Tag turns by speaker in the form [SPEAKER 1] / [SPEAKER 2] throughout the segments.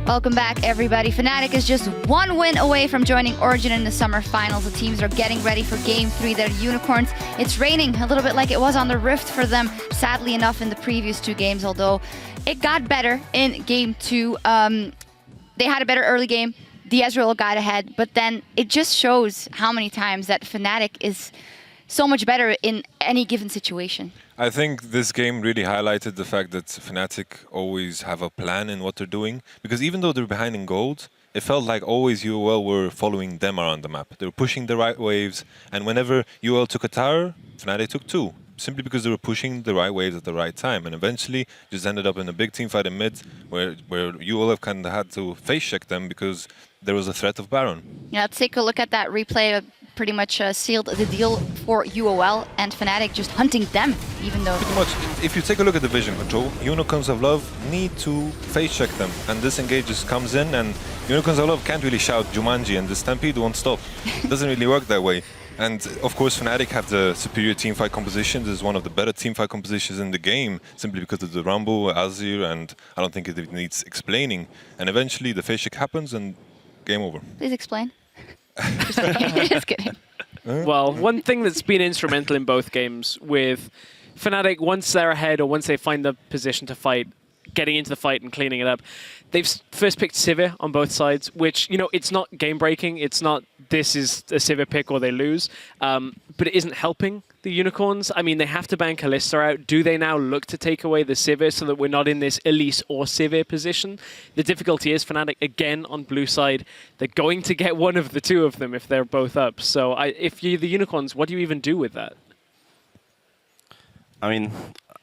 [SPEAKER 1] Welcome back, everybody. Fnatic is just one win away from joining Origin in the summer finals. The teams are getting ready for Game 3. They're Unicorns. It's raining a little bit like it was on the Rift for them, sadly enough, in the previous 2 games, although it got better in Game 2. They had a better early game. The Ezreal got ahead, but then it just shows how many times that Fnatic is so much better in any given situation.
[SPEAKER 2] I think this game really highlighted the fact that Fnatic always have a plan in what they're doing, because even though they're behind in gold, it felt like always UOL were following them around the map. They were pushing the right waves, and whenever UOL took a tower, Fnatic took 2, simply because they were pushing the right waves at the right time, and eventually just ended up in a big team fight in mid, where UOL kind of had to face check them because there was a threat of Baron.
[SPEAKER 1] Yeah, let's take a look at that replay. Pretty much sealed the deal for UOL and Fnatic just hunting them, even though...
[SPEAKER 2] Pretty much, if you take a look at the vision control, Unicorns of Love need to face check them, and this engage just comes in, and Unicorns of Love can't really shout Jumanji, and the Stampede won't stop. It doesn't really work that way. And of course, Fnatic have the superior teamfight composition. This is one of the better teamfight compositions in the game, simply because of the Rumble, Azir, and I don't think it needs explaining. And eventually, the face check happens, and game over.
[SPEAKER 1] Please explain. Just kidding.
[SPEAKER 3] Well, one thing that's been instrumental in both games with Fnatic, once they're ahead or once they find the position to fight, getting into the fight and cleaning it up, they've first picked Sivir on both sides, which, you know, it's not game-breaking. It's not this is a Sivir pick or they lose, but it isn't helping the Unicorns. I mean, they have to ban Kalista out. Do they now look to take away the Sivir so that we're not in this Elise or Sivir position? The difficulty is Fnatic, again, on blue side, they're going to get one of the 2 of them if they're both up. So if you're the Unicorns, what do you even do with that?
[SPEAKER 4] I mean,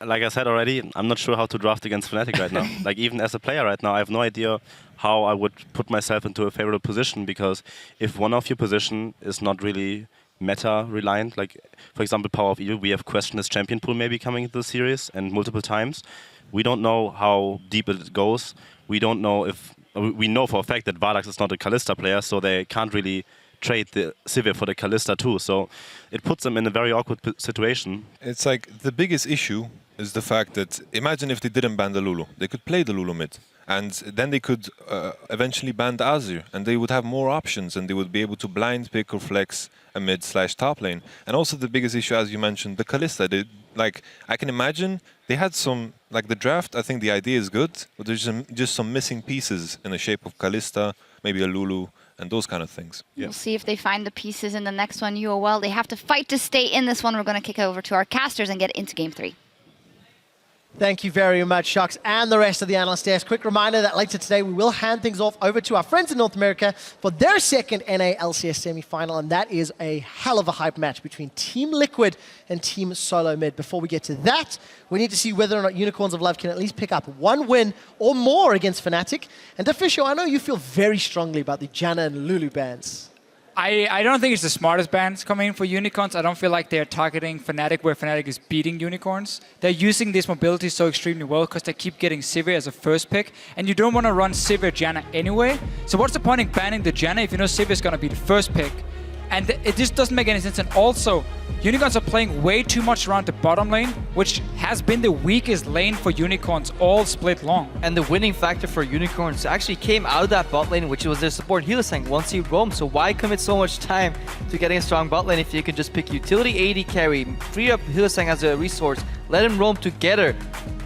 [SPEAKER 4] like I said already, I'm not sure how to draft against Fnatic right now. Like, even as a player right now, I have no idea how I would put myself into a favorable position, because if one of your position is not really meta-reliant, like, for example, Power of Evil, we have questioned his champion pool maybe coming into the series, and multiple times. We don't know how deep it goes. We don't know if... We know for a fact that Vardax is not a Kalista player, so they can't really trade the Sivir for the Kalista too. So it puts them in a very awkward situation.
[SPEAKER 2] It's like the biggest issue is the fact that, imagine if they didn't ban the Lulu. They could play the Lulu mid, and then they could eventually ban the Azir, and they would have more options, and they would be able to blind pick or flex a mid/top lane. And also the biggest issue, as you mentioned, the Kalista. Like, I can imagine they had some, like the draft, I think the idea is good, but there's just some missing pieces in the shape of Kalista, maybe a Lulu, and those kind of things.
[SPEAKER 1] We'll see if they find the pieces in the next one. UOL, they have to fight to stay in this one. We're going to kick it over to our casters and get into Game 3.
[SPEAKER 5] Thank you very much, Shucks, and the rest of the analyst desk. Quick reminder that later today we will hand things off over to our friends in North America for their second NA LCS semi-final, and that is a hell of a hype match between Team Liquid and Team Solo Mid. Before we get to that, we need to see whether or not Unicorns of Love can at least pick up 1 win or more against Fnatic. And Official, I know you feel very strongly about the Janna and Lulu bans.
[SPEAKER 6] I don't think it's the smartest bans coming in for Unicorns. I don't feel like they're targeting Fnatic where Fnatic is beating Unicorns. They're using this mobility so extremely well because they keep getting Sivir as a first pick, and you don't want to run Sivir Janna anyway. So what's the point in banning the Janna if you know Sivir is going to be the first pick? And it just doesn't make any sense. And also, Unicorns are playing way too much around the bottom lane, which has been the weakest lane for Unicorns all split long.
[SPEAKER 7] And the winning factor for Unicorns actually came out of that bot lane, which was their support Hylissang once he roamed. So why commit so much time to getting a strong bot lane if you can just pick utility AD carry, free up Hylissang as a resource, let him roam together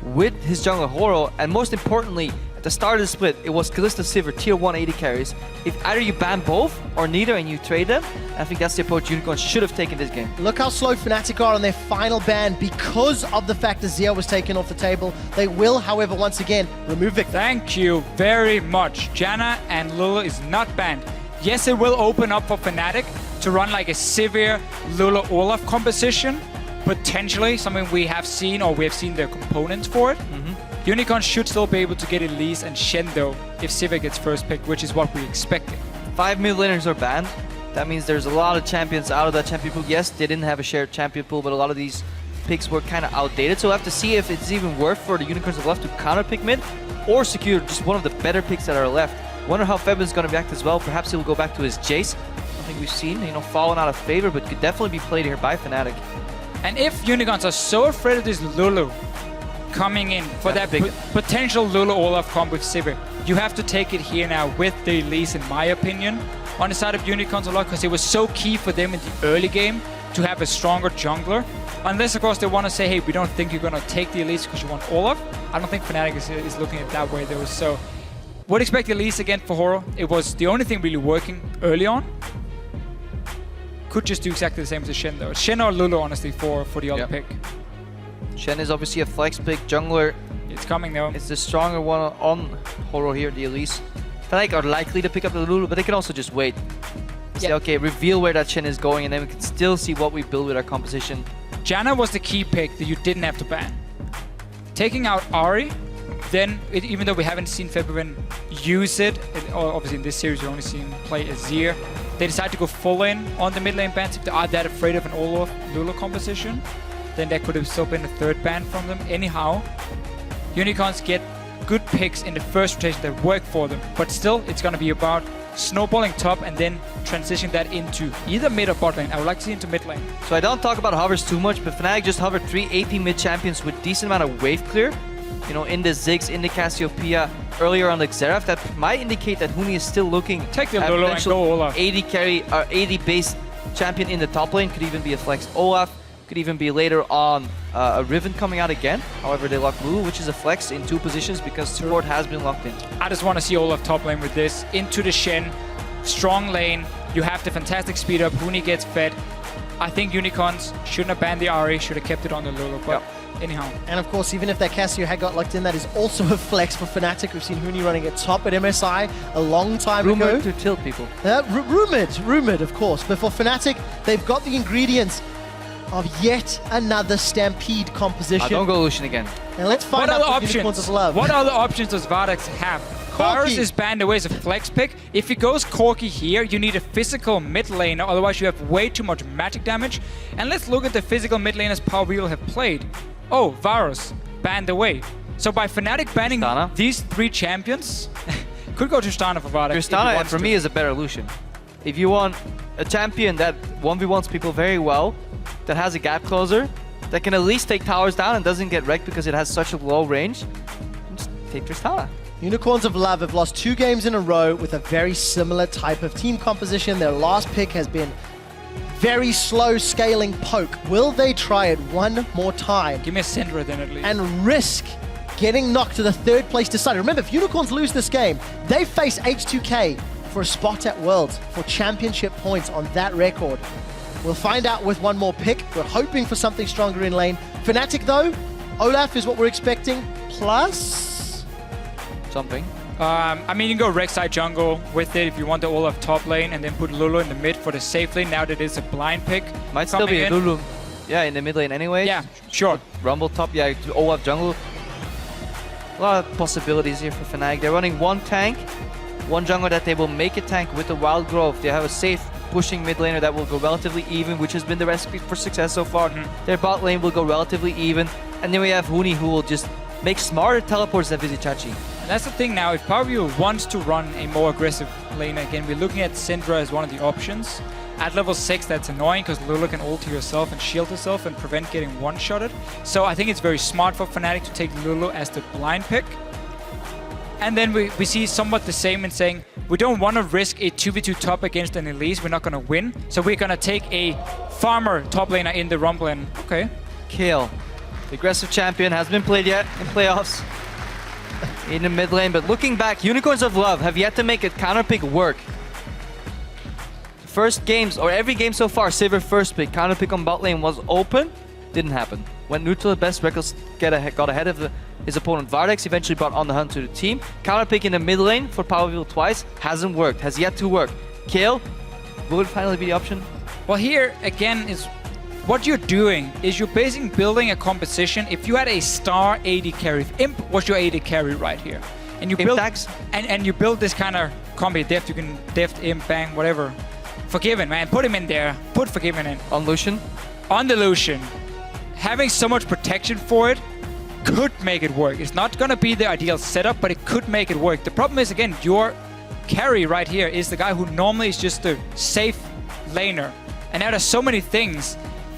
[SPEAKER 7] with his jungler Horo, and most importantly, at the start of the split, it was Kalista Sivir, tier 1 AD carries. If either you ban both or neither and you trade them, I think that's the approach Unicorns should have taken this game.
[SPEAKER 5] Look how slow Fnatic are on their final ban because of the fact that Zia was taken off the table. They will, however, once again, remove Victor.
[SPEAKER 6] Thank you very much. Janna and Lulu is not banned. Yes, it will open up for Fnatic to run like a Sivir, Lulu, Olaf composition. Potentially something we have seen, or we have seen their components for it. Unicorns should still be able to get Elise and Shen though if Sivir gets first pick, which is what we expected.
[SPEAKER 7] 5 mid laners are banned. That means there's a lot of champions out of that champion pool. Yes, they didn't have a shared champion pool, but a lot of these picks were kind of outdated. So we'll have to see if it's even worth for the Unicorns of Left to counter pick mid or secure just one of the better picks that are left. Wonder how Febin's going to react as well. Perhaps he'll go back to his Jace. Something we've seen, fallen out of favor, but could definitely be played here by Fnatic.
[SPEAKER 6] And if Unicorns are so afraid of this Lulu coming in for that potential Lulu Olaf comp with Sivir, you have to take it here now with the Elise, in my opinion, on the side of Unicorns a lot, because it was so key for them in the early game to have a stronger jungler. Unless, of course, they want to say, hey, we don't think you're going to take the Elise because you want Olaf. I don't think Fnatic is looking at it that way, though. So, would expect the Elise again for Horo. It was the only thing really working early on. Could just do exactly the same as the Shen, though. Shen or Lulu, honestly, for the other pick.
[SPEAKER 7] Shen is obviously a flex pick. Jungler,
[SPEAKER 6] It's coming, though.
[SPEAKER 7] it's the stronger one on Horo here, the Elise. Fnatic are likely to pick up the Lulu, but they can also just wait. Say, okay, reveal where that Shen is going, and then we can still see what we build with our composition.
[SPEAKER 6] Janna was the key pick that you didn't have to ban. Taking out Ahri, then, even though we haven't seen February use it, obviously in this series you've only seen play Azir, they decide to go full in on the mid lane bans. If they are that afraid of an Olaf Lulu composition, then that could have still been a third ban from them. Anyhow, Unicorns get good picks in the first rotation that work for them, but still it's going to be about snowballing top and then transitioning that into either mid or bot lane. I would like to see into mid lane.
[SPEAKER 7] So I don't talk about hovers too much, but Fnatic just hovered 3 AP mid champions with decent amount of wave clear. You know, in the Ziggs, in the Cassiopeia, earlier on the Xerath, that might indicate that Huni is still looking
[SPEAKER 6] Take the
[SPEAKER 7] at
[SPEAKER 6] Lulu and
[SPEAKER 7] potential
[SPEAKER 6] go Olaf.
[SPEAKER 7] 80 carry or 80 base champion in the top lane. Could even be a flex Olaf. Could even be later on a Riven coming out again. However, they lock Lulu, which is a flex in 2 positions because support has been locked in.
[SPEAKER 6] I just want to see Olaf top lane with this. Into the Shen. Strong lane. You have the fantastic speed up. Huni gets fed. I think Unicorns shouldn't have banned the Ahri. Should have kept it on the Lulu. But anyhow.
[SPEAKER 5] And of course, even if that Cassio had got locked in, that is also a flex for Fnatic. We've seen Huni running at top at MSI a long time ago.
[SPEAKER 7] Rumored to tilt people.
[SPEAKER 5] Rumored, of course. But for Fnatic, they've got the ingredients of yet another Stampede composition.
[SPEAKER 7] Don't go Lucian again.
[SPEAKER 5] And let's find out what Unicorns of Love.
[SPEAKER 6] What other options does Vardax have? Varus is banned away as a flex pick. If he goes Corki here, you need a physical mid laner, otherwise you have way too much magic damage. And let's look at the physical mid laners Power Wheel have played. Oh, Varus, banned away. So by Fnatic banning
[SPEAKER 7] Tristana.
[SPEAKER 6] these 3 champions, could go to Tristana for Vardax.
[SPEAKER 7] Tristana, for me, is a better Lucian. If you want a champion that 1v1s people very well, that has a gap closer, that can at least take towers down and doesn't get wrecked because it has such a low range, just take Tristana.
[SPEAKER 5] Unicorns of Love have lost 2 games in a row with a very similar type of team composition. Their last pick has been very slow scaling Poke. Will they try it one more time
[SPEAKER 6] Give me a Syndra then at least.
[SPEAKER 5] and risk getting knocked to the 3rd place decider? Remember, if Unicorns lose this game, they face H2K for a spot at Worlds for championship points on that record. We'll find out with one more pick. We're hoping for something stronger in lane. Fnatic though, Olaf is what we're expecting, plus
[SPEAKER 7] Something.
[SPEAKER 6] I mean, you can go Rek'Sai jungle with it if you want the Olaf top lane and then put Lulu in the mid for the safe lane. Now that it's a blind pick.
[SPEAKER 7] Might still be a Lulu. Yeah, in the mid lane anyway.
[SPEAKER 6] Yeah, sure.
[SPEAKER 7] Rumble top, yeah, to Olaf jungle. A lot of possibilities here for Fnatic. They're running 1 tank, 1 jungler that they will make a tank with the Wild Growth. They have a safe pushing mid laner that will go relatively even, which has been the recipe for success so far. Their bot lane will go relatively even. And then we have Huni, who will just make smarter teleports than Vizichachi.
[SPEAKER 6] That's the thing now, if Power Wheel wants to run a more aggressive lane, again, we're looking at Syndra as one of the options. At level 6, that's annoying because Lulu can ulti herself and shield herself and prevent getting one-shotted. So I think it's very smart for Fnatic to take Lulu as the blind pick. And then we see somewhat the same in saying, we don't want to risk a 2v2 top against an Elise, we're not going to win. So we're going to take a farmer top laner in the Rumble and, okay.
[SPEAKER 7] Kill. The aggressive champion has been played yet in playoffs. In the mid lane, but looking back, Unicorns of Love have yet to make a counter pick work. First games, or every game so far, Sivir first pick, counter pick on bot lane was open, didn't happen. Went neutral at best, Reckles got ahead of his opponent Vardax, eventually brought on the hunt to the team. Counter pick in the mid lane for Power Wheel twice, hasn't worked, has yet to work. Kill, will it finally be the option?
[SPEAKER 6] Well, here again is what you're doing is you're basically building a composition. If you had a star AD carry, if Imp was your AD carry right here, and you build and you build this kind of combi deft, you can deft Imp, bang, whatever. Forgiven, man, put him in there. Put Forgiven in.
[SPEAKER 7] On Lucian?
[SPEAKER 6] On the Lucian. Having so much protection for it could make it work. It's not gonna be the ideal setup, but it could make it work. The problem is, again, your carry right here is the guy who normally is just a safe laner. And now there's so many things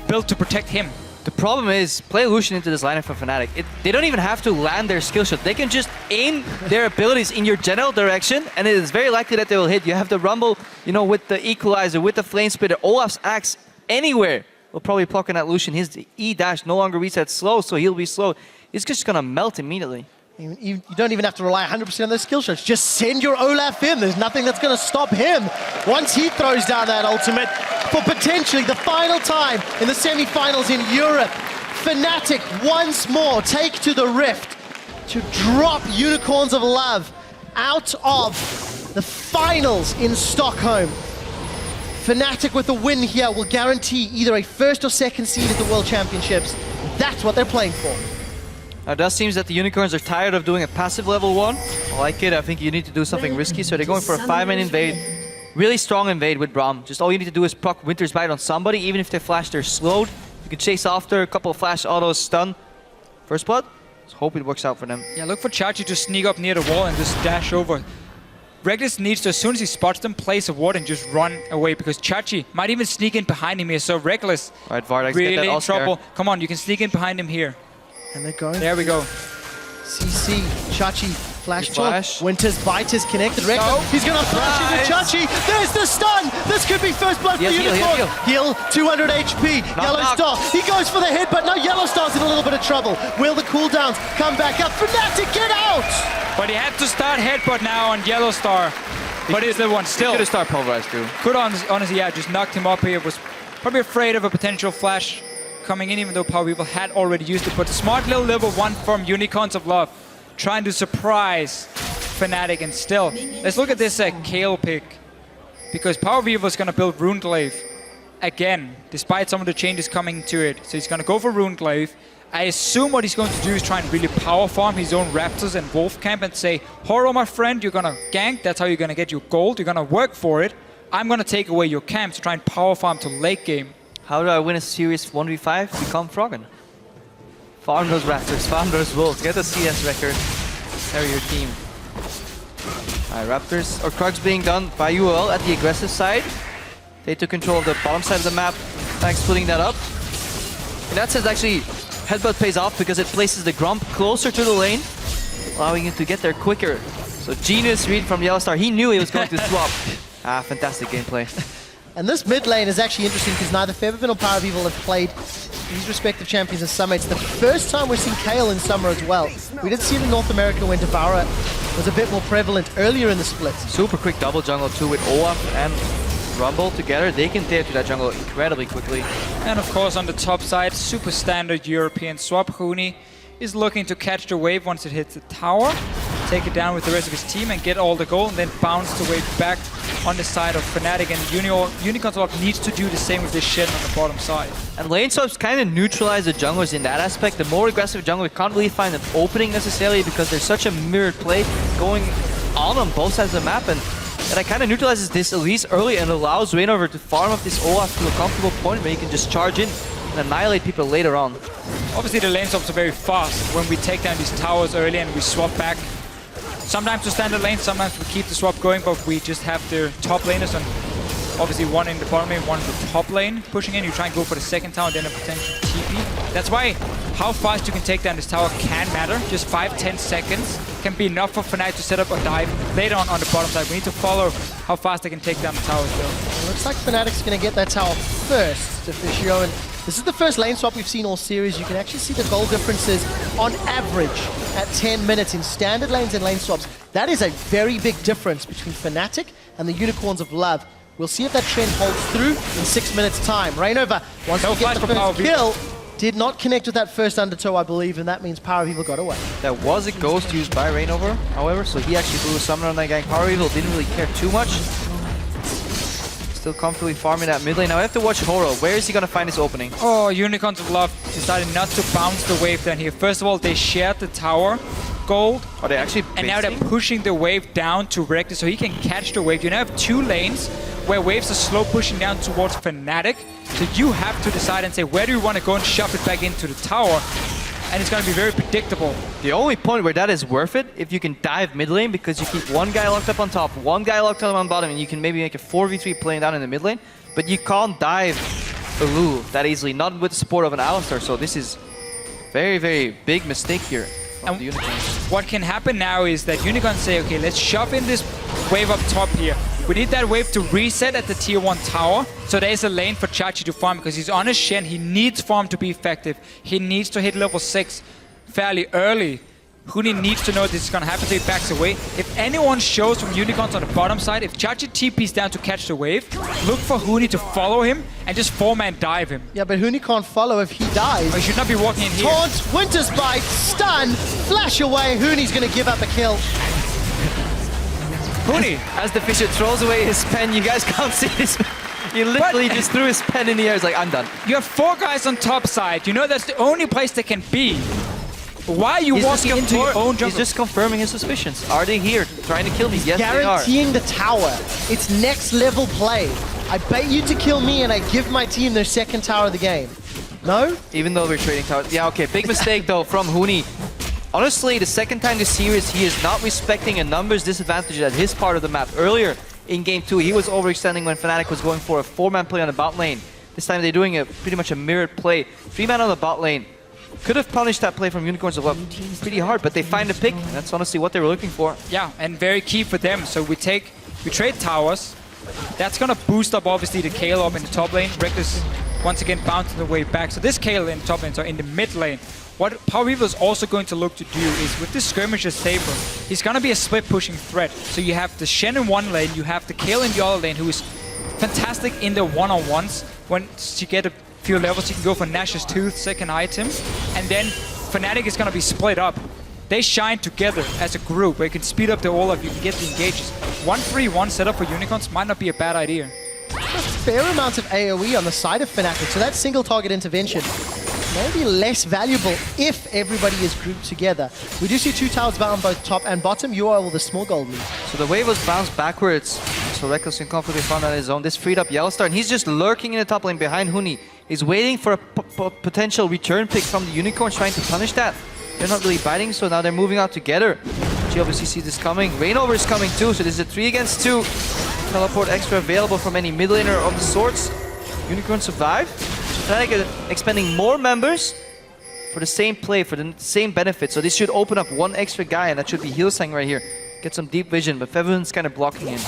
[SPEAKER 6] built to protect him.
[SPEAKER 7] The problem is, play Lucian into this lineup for Fnatic. They don't even have to land their skill shot. They can just aim their abilities in your general direction, and it is very likely that they will hit. You have the Rumble, you know, with the Equalizer, with the Flame Spitter, Olaf's Axe, anywhere. Will probably pluck in that Lucian. His E-dash no longer resets slow, so he'll be slow. He's just gonna melt immediately.
[SPEAKER 5] You don't even have to rely 100% on those skill shots. Just send your Olaf in. There's nothing that's going to stop him once he throws down that ultimate for potentially the final time in the semi-finals in Europe. Fnatic once more take to the Rift to drop Unicorns of Love out of the finals in Stockholm. Fnatic with a win here will guarantee either a first or second seed at the World Championships. That's what they're playing for.
[SPEAKER 7] Now, it does seem that the Unicorns are tired of doing a passive level 1. I like it. I think you need to do something risky, so they're going for a 5-man invade. Really strong invade with Braum. Just all you need to do is proc Winter's Bite on somebody. Even if they flash, they're slowed. You can chase after, a couple of flash autos, stun. First blood. Let's hope it works out for them.
[SPEAKER 6] Yeah, look for Chachi to sneak up near the wall and just dash over. Reckless needs to, as soon as he spots them, place a ward and just run away, because Chachi might even sneak in behind him here. So Reckless,
[SPEAKER 7] Alright, Vardax,
[SPEAKER 6] really
[SPEAKER 7] get that
[SPEAKER 6] in trouble. Come on, you can sneak in behind him here.
[SPEAKER 5] And they're going.
[SPEAKER 6] There we go.
[SPEAKER 5] CC, Chachi, flash
[SPEAKER 7] Flash.
[SPEAKER 5] talk. Winter's Bite is connected. Reckless, he's gonna flash into Chachi. There's the stun. This could be first blood for Unicorn. Heal, 200 HP. Yellow Star, he goes for the hit, but no, Yellow Star's in a little bit of trouble. Will the cooldowns come back up? Fnatic, get out!
[SPEAKER 6] But he had to start headbutt now on Yellow Star. But is the one still?
[SPEAKER 7] Could have started pulverized too.
[SPEAKER 6] Could honestly, yeah, just knocked him up here. Was probably afraid of a potential flash coming in, even though Power Weevil had already used it. But smart little level 1 from Unicorns of Love, trying to surprise Fnatic. And still, let's look at this Kale pick, because Power Weevil is going to build Runeglaive again, despite some of the changes coming to it. So he's going to go for Runeglaive. I assume what he's going to do is try and really power farm his own Raptors and Wolf Camp and say, Horo, my friend, you're going to gank. That's how you're going to get your gold. You're going to work for it. I'm going to take away your camp to try and power farm to late game.
[SPEAKER 7] How do I win a serious 1v5? Become Froggen. Farm those Raptors, farm those Wolves, get a CS record, carry your team. Alright, Raptors, or Krugs being done by UOL at the aggressive side. They took control of the bottom side of the map, thanks splitting that up. In that sense, actually, Headbutt pays off because it places the Grump closer to the lane, allowing him to get there quicker. So genius read from Yellow Star, he knew he was going to swap. Fantastic gameplay.
[SPEAKER 5] And this mid lane is actually interesting because neither Feverbin or Power Weevil have played these respective champions in Summer. It's the first time we've seen Kale in Summer as well. We did see it in North America when Devourer was a bit more prevalent earlier in the split.
[SPEAKER 7] Super quick double jungle too with Olaf and Rumble together. They can tear through that jungle incredibly quickly.
[SPEAKER 6] And of course on the top side, super standard European swap. Huni is looking to catch the wave once it hits the tower, take it down with the rest of his team and get all the gold, and then bounce the wave back on the side of Fnatic. And Unicorns of Love needs to do the same with this Shen on the bottom side.
[SPEAKER 7] And lane swaps kind of neutralize the junglers in that aspect. The more aggressive jungle, we can't really find an opening necessarily because there's such a mirrored play going on both sides of the map. And that kind of neutralizes this Elise early and allows Reignover to farm up this Olaf to a comfortable point where he can just charge in and annihilate people later on.
[SPEAKER 6] Obviously the lane swaps are very fast when we take down these towers early and we swap back. Sometimes to standard lane, sometimes we keep the swap going, but we just have the top laners and obviously one in the bottom lane, one in the top lane pushing in. You try and go for the second tower, then a potential TP. That's why how fast you can take down this tower can matter. Just 5-10 seconds can be enough for Fnatic to set up a dive later on the bottom side. We need to follow how fast they can take down the towers though.
[SPEAKER 5] It looks like Fnatic's going to get that tower first, Officio, and this is the first lane swap we've seen all series. You can actually see the goal differences on average at 10 minutes in standard lanes and lane swaps. That is a very big difference between Fnatic and the Unicorns of Love. We'll see if that trend holds through in 6 minutes time. Reignover, once he gets the first kill, did not connect with that first undertow, I believe, and that means Power Weevil got away.
[SPEAKER 7] That was a ghost used by Reignover, however, so he actually blew a summoner on that gang. Power Weevil didn't really care too much. Still comfortably farming that mid lane. Now we have to watch Horo. Where is he going to find his opening?
[SPEAKER 6] Oh, Unicorns of Love decided not to bounce the wave down here. First of all, they shared the tower gold.
[SPEAKER 7] Are they actually
[SPEAKER 6] And now they're pushing the wave down to Reckless so he can catch the wave. You now have two lanes where waves are slow pushing down towards Fnatic. So you have to decide and say, where do you want to go and shove it back into the tower? And it's going to be very predictable.
[SPEAKER 7] The only point where that is worth it, if you can dive mid lane, because you keep one guy locked up on top, one guy locked up on bottom, and you can maybe make a 4v3 playing down in the mid lane, but you can't dive a Lulu that easily, not with the support of an Alistar. So this is very, very big mistake here from the Unicorns.
[SPEAKER 6] What can happen now is that Unicorns say, okay, let's shove in this wave up top here. We need that wave to reset at the tier 1 tower, so there's a lane for Chachi to farm, because he's on his Shen, he needs farm to be effective. He needs to hit level 6 fairly early. Huni needs to know this is going to happen, so he backs away. If anyone shows from Unicorns on the bottom side, if Chachi TP's down to catch the wave, look for Huni to follow him and just 4-man dive him.
[SPEAKER 5] Yeah, but Huni can't follow if he dies.
[SPEAKER 6] Oh, he should not be walking in here.
[SPEAKER 5] Taunt, Winter's Bite, stun, flash away. Huni's going to give up a kill.
[SPEAKER 6] Huni!
[SPEAKER 7] As the Fisher throws away his pen, you guys can't see this. He literally just threw his pen in the air. He's like, I'm done.
[SPEAKER 6] You have 4 guys on top side. You know that's the only place they can be. Why are you walking into your own jungle?
[SPEAKER 7] He's just confirming his suspicions. Are they here trying to kill me? Yes,
[SPEAKER 5] Guaranteeing the tower. It's next level play. I bait you to kill me and I give my team their second tower of the game. No?
[SPEAKER 7] Even though we're trading towers. Yeah, okay. Big mistake though from Huni. Honestly, the second time this series, he is not respecting a numbers disadvantage at his part of the map. Earlier in game 2, he was overextending when Fnatic was going for a 4-man play on the bot lane. This time they're doing pretty much a mirrored play. 3-man on the bot lane. Could have punished that play from Unicorns a lot pretty hard, but they find a pick, and that's honestly what they were looking for.
[SPEAKER 6] Yeah, and very key for them. So we trade towers. That's gonna boost up obviously the Kayle up in the top lane. Reckless once again bouncing the way back. So this Kayle in the top lane, so in the mid lane. What Power Weaver is also going to look to do is with this skirmisher saber, he's gonna be a split pushing threat. So you have the Shen in one lane, you have the Kayle in the other lane, who is fantastic in the one-on-ones. Once you get a few levels, you can go for Nash's Tooth, second item, and then Fnatic is gonna be split up. They shine together as a group where you can speed up the Olaf, you can get the engages. 1-3-1 setup for Unicorns might not be a bad idea.
[SPEAKER 5] A fair amount of AoE on the side of Fnatic, so that single target intervention may be less valuable if everybody is grouped together. We do see 2 towers bound both top and bottom. UOL with a small gold lead.
[SPEAKER 7] So the wave was bounced backwards. So Reckless can comfortably found on his own. This freed up Yellowstar, and he's just lurking in the top lane behind Huni. He's waiting for a potential return pick from the Unicorns, trying to punish that. They're not really biting, so now they're moving out together. She obviously sees this coming. Rainover is coming too, so this is a 3 against 2. Teleport extra available from any mid laner of the sorts. Unicorns survive. Fnatic expending more members for the same play, for the same benefit. So this should open up 1 extra guy, and that should be Hillsang right here. Get some deep vision, but Fevin's kind of blocking him.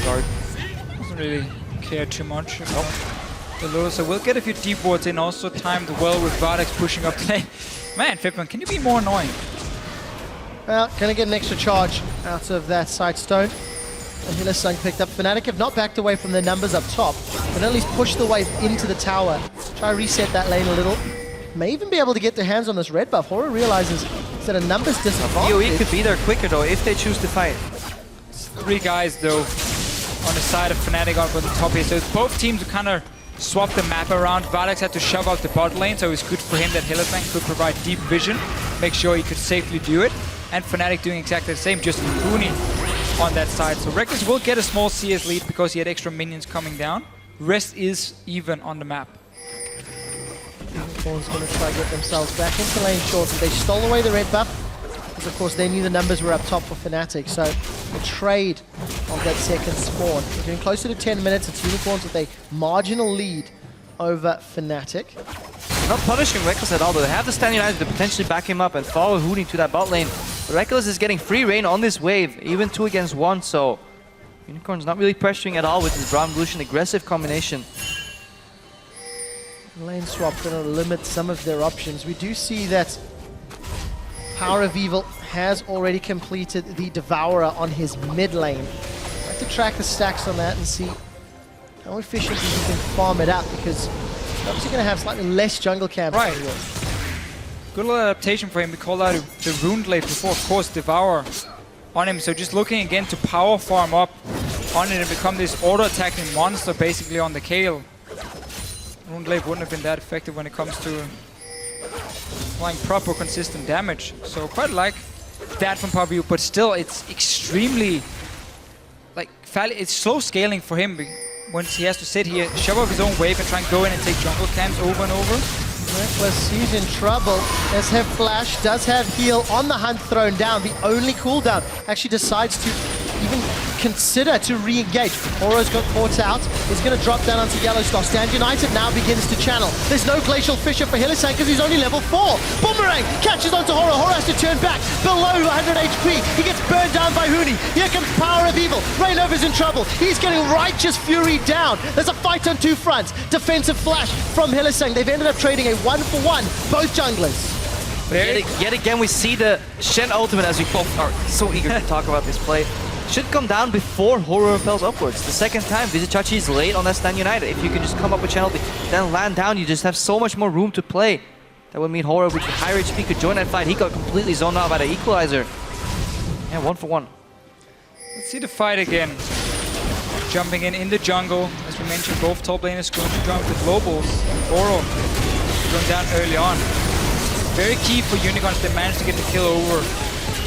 [SPEAKER 6] Doesn't really care too much about the Lulu. So we'll get a few deep wards in, also timed well with Vardex pushing up the lane. Man, Fipman, can you be more annoying?
[SPEAKER 5] Well, gonna get an extra charge out of that side stone. And Hillsang picked up. Fnatic have not backed away from their numbers up top, but at least push the wave into the tower. Try to reset that lane a little. May even be able to get their hands on this red buff. Horror realizes it's at a numbers disadvantage.
[SPEAKER 7] DOE could be there quicker though, if they choose to fight.
[SPEAKER 6] 3 guys though on the side of Fnatic up on the top here. So both teams kind of swap the map around. Vardex had to shove out the bot lane, so it's good for him that Hillsang could provide deep vision, make sure he could safely do it. And Fnatic doing exactly the same, just Huni on that side. So Reckless will get a small CS lead because he had extra minions coming down. Rest is even on the map.
[SPEAKER 5] Unicorns going to try to get themselves back into lane shortly. They stole away the red buff, because of course they knew the numbers were up top for Fnatic. So a trade of that second spawn. We're getting closer to 10 minutes. It's Unicorns with a marginal lead over Fnatic.
[SPEAKER 7] Not punishing Reckless at all, but they have the Stand United to potentially back him up and follow Huni to that bot lane. But Reckless is getting free reign on this wave, even 2 against 1, so Unicorn's not really pressuring at all with his Brown Evolution aggressive combination.
[SPEAKER 5] Lane swap going to limit some of their options. We do see that Power of Evil has already completed the Devourer on his mid lane. I'd like to track the stacks on that and see how efficiently he can farm it out, because he's obviously going to have slightly less jungle camps.
[SPEAKER 6] Right. Good little adaptation for him. We called out the Rune Blade before, of course, Devour on him. So just looking again to power farm up on it and become this auto-attacking monster basically on the Kayle. Rune Blade wouldn't have been that effective when it comes to applying proper consistent damage. So quite like that from Pavio, but still it's extremely it's slow scaling for him once he has to sit here, shove up his own wave and try and go in and take jungle camps over and over.
[SPEAKER 5] Reckless, he's in trouble. Does have flash, does have heal on the hunt thrown down. The only cooldown actually decides to even consider to re-engage. Oro's got caught out. He's going to drop down onto Yellowstar. Stand United now begins to channel. There's no Glacial Fissure for Hylissang because he's only level 4. Boomerang catches onto Horo. Horo has to turn back below 100 HP. He gets burned down by Huni. Here comes Power of Evil. Rainover's in trouble. He's getting Righteous Fury down. There's a fight on two fronts. Defensive flash from Hylissang. They've ended up trading a 1-for-1, both junglers.
[SPEAKER 7] Yet again, we see the Shen ultimate, as we both are so eager to talk about this play. Should come down before Horo repels upwards. The second time, Vizichachi is late on that Stand United. If you can just come up with channel, then land down, you just have so much more room to play. That would mean Horo with higher HP could join that fight. He got completely zoned out by the equalizer. Yeah, 1-for-1.
[SPEAKER 6] Let's see the fight again. Jumping in the jungle. As we mentioned, both top laners going to jump with globals. Oro going down early on. Very key for Unicorns. They managed to get the kill over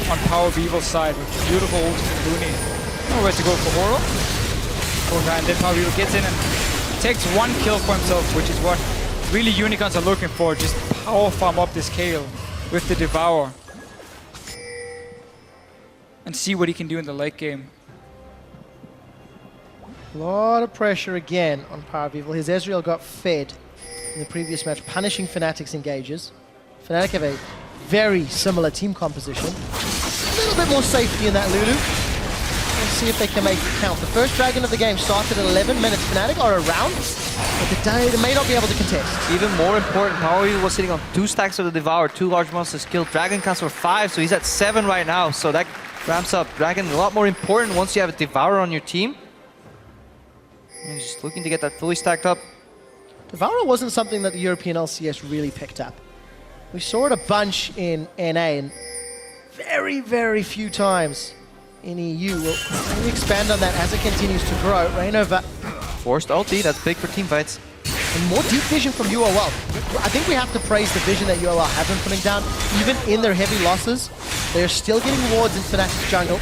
[SPEAKER 6] on Power of Evil's side with beautiful ult from Looney. Nowhere to go for Horo. And then Power of Evil gets in and takes one kill for himself, which is what really Unicorns are looking for. Just power farm up this Kayle with the Devour. And see what he can do in the late game.
[SPEAKER 5] A lot of pressure again on Power of Evil. His Ezreal got fed in the previous match, punishing Fnatic's engages. Fnatic have a very similar team composition. A little bit more safety in that Lulu. Let's see if they can make it count. The first Dragon of the game started at 11 minutes. Fnatic are around, but they may not be able to contest.
[SPEAKER 7] Even more important, Power of Evil was sitting on 2 stacks of the Devour, 2 large monsters killed. Dragon counts for 5, so he's at 7 right now. So that ramps up. Dragon a lot more important once you have a Devour on your team. And he's just looking to get that fully stacked up.
[SPEAKER 5] Devour wasn't something that the European LCS really picked up. We saw it a bunch in NA and very, very few times in EU. We'll maybe expand on that as it continues to grow. Rainover.
[SPEAKER 7] Forced ulti, that's big for team fights.
[SPEAKER 5] And more deep vision from UOL. I think we have to praise the vision that UOL have been putting down. Even in their heavy losses, they're still getting wards in Fnatic's jungle.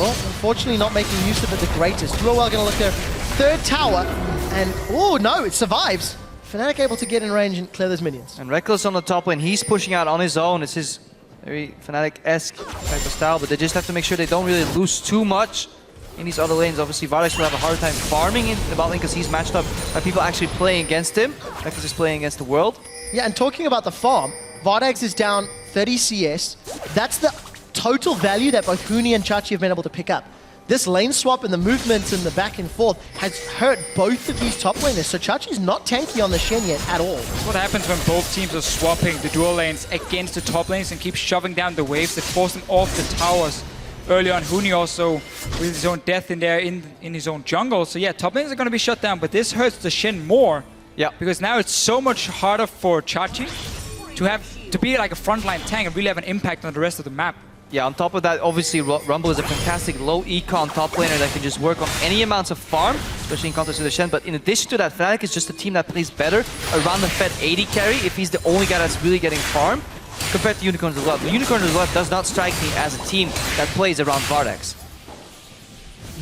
[SPEAKER 5] Unfortunately not making use of it the greatest. UOL going to look their third tower and, oh no, it survives. Fnatic able to get in range and clear those minions.
[SPEAKER 7] And Reckless on the top lane, he's pushing out on his own. It's his very Fnatic-esque type of style, but they just have to make sure they don't really lose too much in these other lanes. Obviously, Vardex will have a hard time farming in the bot lane because he's matched up by people actually playing against him. Reckless is playing against the world.
[SPEAKER 5] Yeah, and talking about the farm, Vardex is down 30 CS. That's the total value that both Huni and Chachi have been able to pick up. This lane swap and the movements and the back and forth has hurt both of these top laners. So Chachi's not tanky on the Shen yet at all.
[SPEAKER 6] That's what happens when both teams are swapping the dual lanes against the top lanes and keep shoving down the waves. They force them off the towers. Early on, Huni also with his own death in there in his own jungle. So yeah, top lanes are going to be shut down, but this hurts the Shen more.
[SPEAKER 7] Yeah.
[SPEAKER 6] Because now it's so much harder for Chachi to be like a frontline tank and really have an impact on the rest of the map.
[SPEAKER 7] Yeah, on top of that, obviously Rumble is a fantastic low econ top laner that can just work on any amounts of farm, especially in contrast to the Shen. But in addition to that, Fnatic is just a team that plays better around the Fed 80 carry if he's the only guy that's really getting farm compared to Unicorns of Love. The Unicorns of Love does not strike me as a team that plays around Vardex.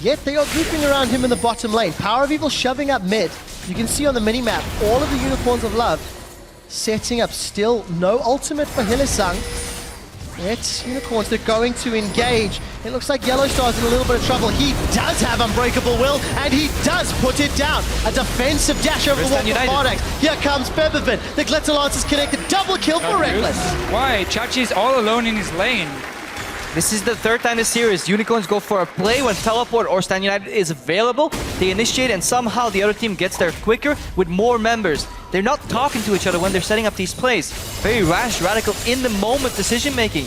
[SPEAKER 5] Yet they are grouping around him in the bottom lane. Power of Evil shoving up mid. You can see on the mini-map all of the Unicorns of Love setting up still. No ultimate for Hylissang. It's Unicorns, they're going to engage. It looks like Yellowstar's in a little bit of trouble. He does have Unbreakable Will, and he does put it down. A defensive dash over the wall for Vardex. Here comes Bebevin. The Glitter Lance is connected. Double kill for Reckless.
[SPEAKER 6] Why? Chachi's all alone in his lane.
[SPEAKER 7] This is the third time this series. Unicorns go for a play when Teleport or Stand United is available. They initiate and somehow the other team gets there quicker with more members. They're not talking to each other when they're setting up these plays. Very rash, radical, in the moment decision making.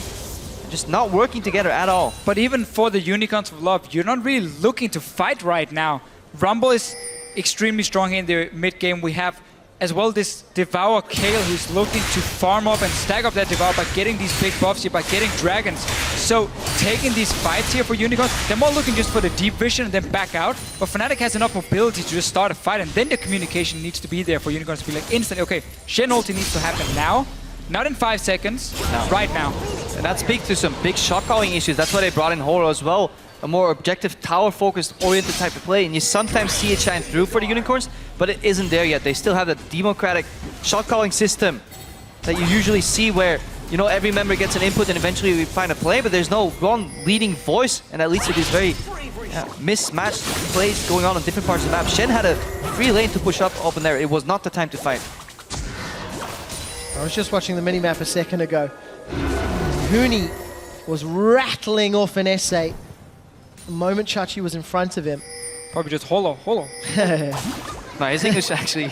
[SPEAKER 7] Just not working together at all.
[SPEAKER 6] But even for the Unicorns of Love, you're not really looking to fight right now. Rumble is extremely strong in the mid game. We have as well this Devour Kayle who's looking to farm up and stack up that Devour by getting these big buffs here, by getting dragons. So taking these fights here for Unicorns, they're more looking just for the deep vision and then back out. But Fnatic has enough mobility to just start a fight, and then the communication needs to be there for Unicorns to be like instantly, okay, Shen ulti needs to happen now, not in 5 seconds, right now.
[SPEAKER 7] And that speaks to some big shot calling issues. That's why they brought in Horo as well. A more objective, tower-focused, oriented type of play. And you sometimes see it shine through for the Unicorns, but it isn't there yet. They still have that democratic shot-calling system that you usually see where you know, every member gets an input and eventually we find a play, but there's no one leading voice, and that leads to these very mismatched plays going on different parts of the map. Shen had a free lane to push up open there. It was not the time to fight.
[SPEAKER 5] I was just watching the minimap a second ago. Huni was rattling off an essay the moment Chachi was in front of him.
[SPEAKER 6] Probably just holo.
[SPEAKER 7] No, his English actually,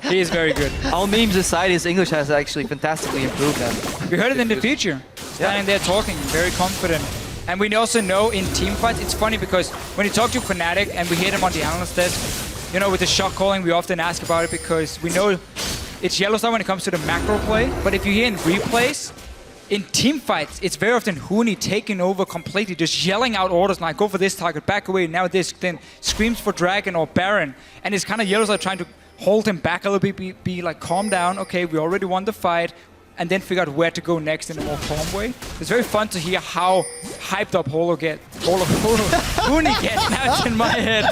[SPEAKER 6] He is very good.
[SPEAKER 7] all memes aside, his English has actually fantastically improved.
[SPEAKER 6] We heard it in the feature. Standing there talking, very confident. And we also know in team fights, it's funny because when you talk to Fnatic and we hear them on the analyst desk, you know, with the shot calling, we often ask about it because we know it's Yellowstone when it comes to the macro play. But if you hear in replays, in team fights, it's very often Huni taking over completely, just yelling out orders like, go for this target, back away, now this, then screams for Dragon or Baron. And it's kind of Yellowstone trying to hold him back a little bit, be like, calm down, okay, we already won the fight, and then figure out where to go next in a more calm way. It's very fun to hear how hyped up Huni gets. Now it's in my head.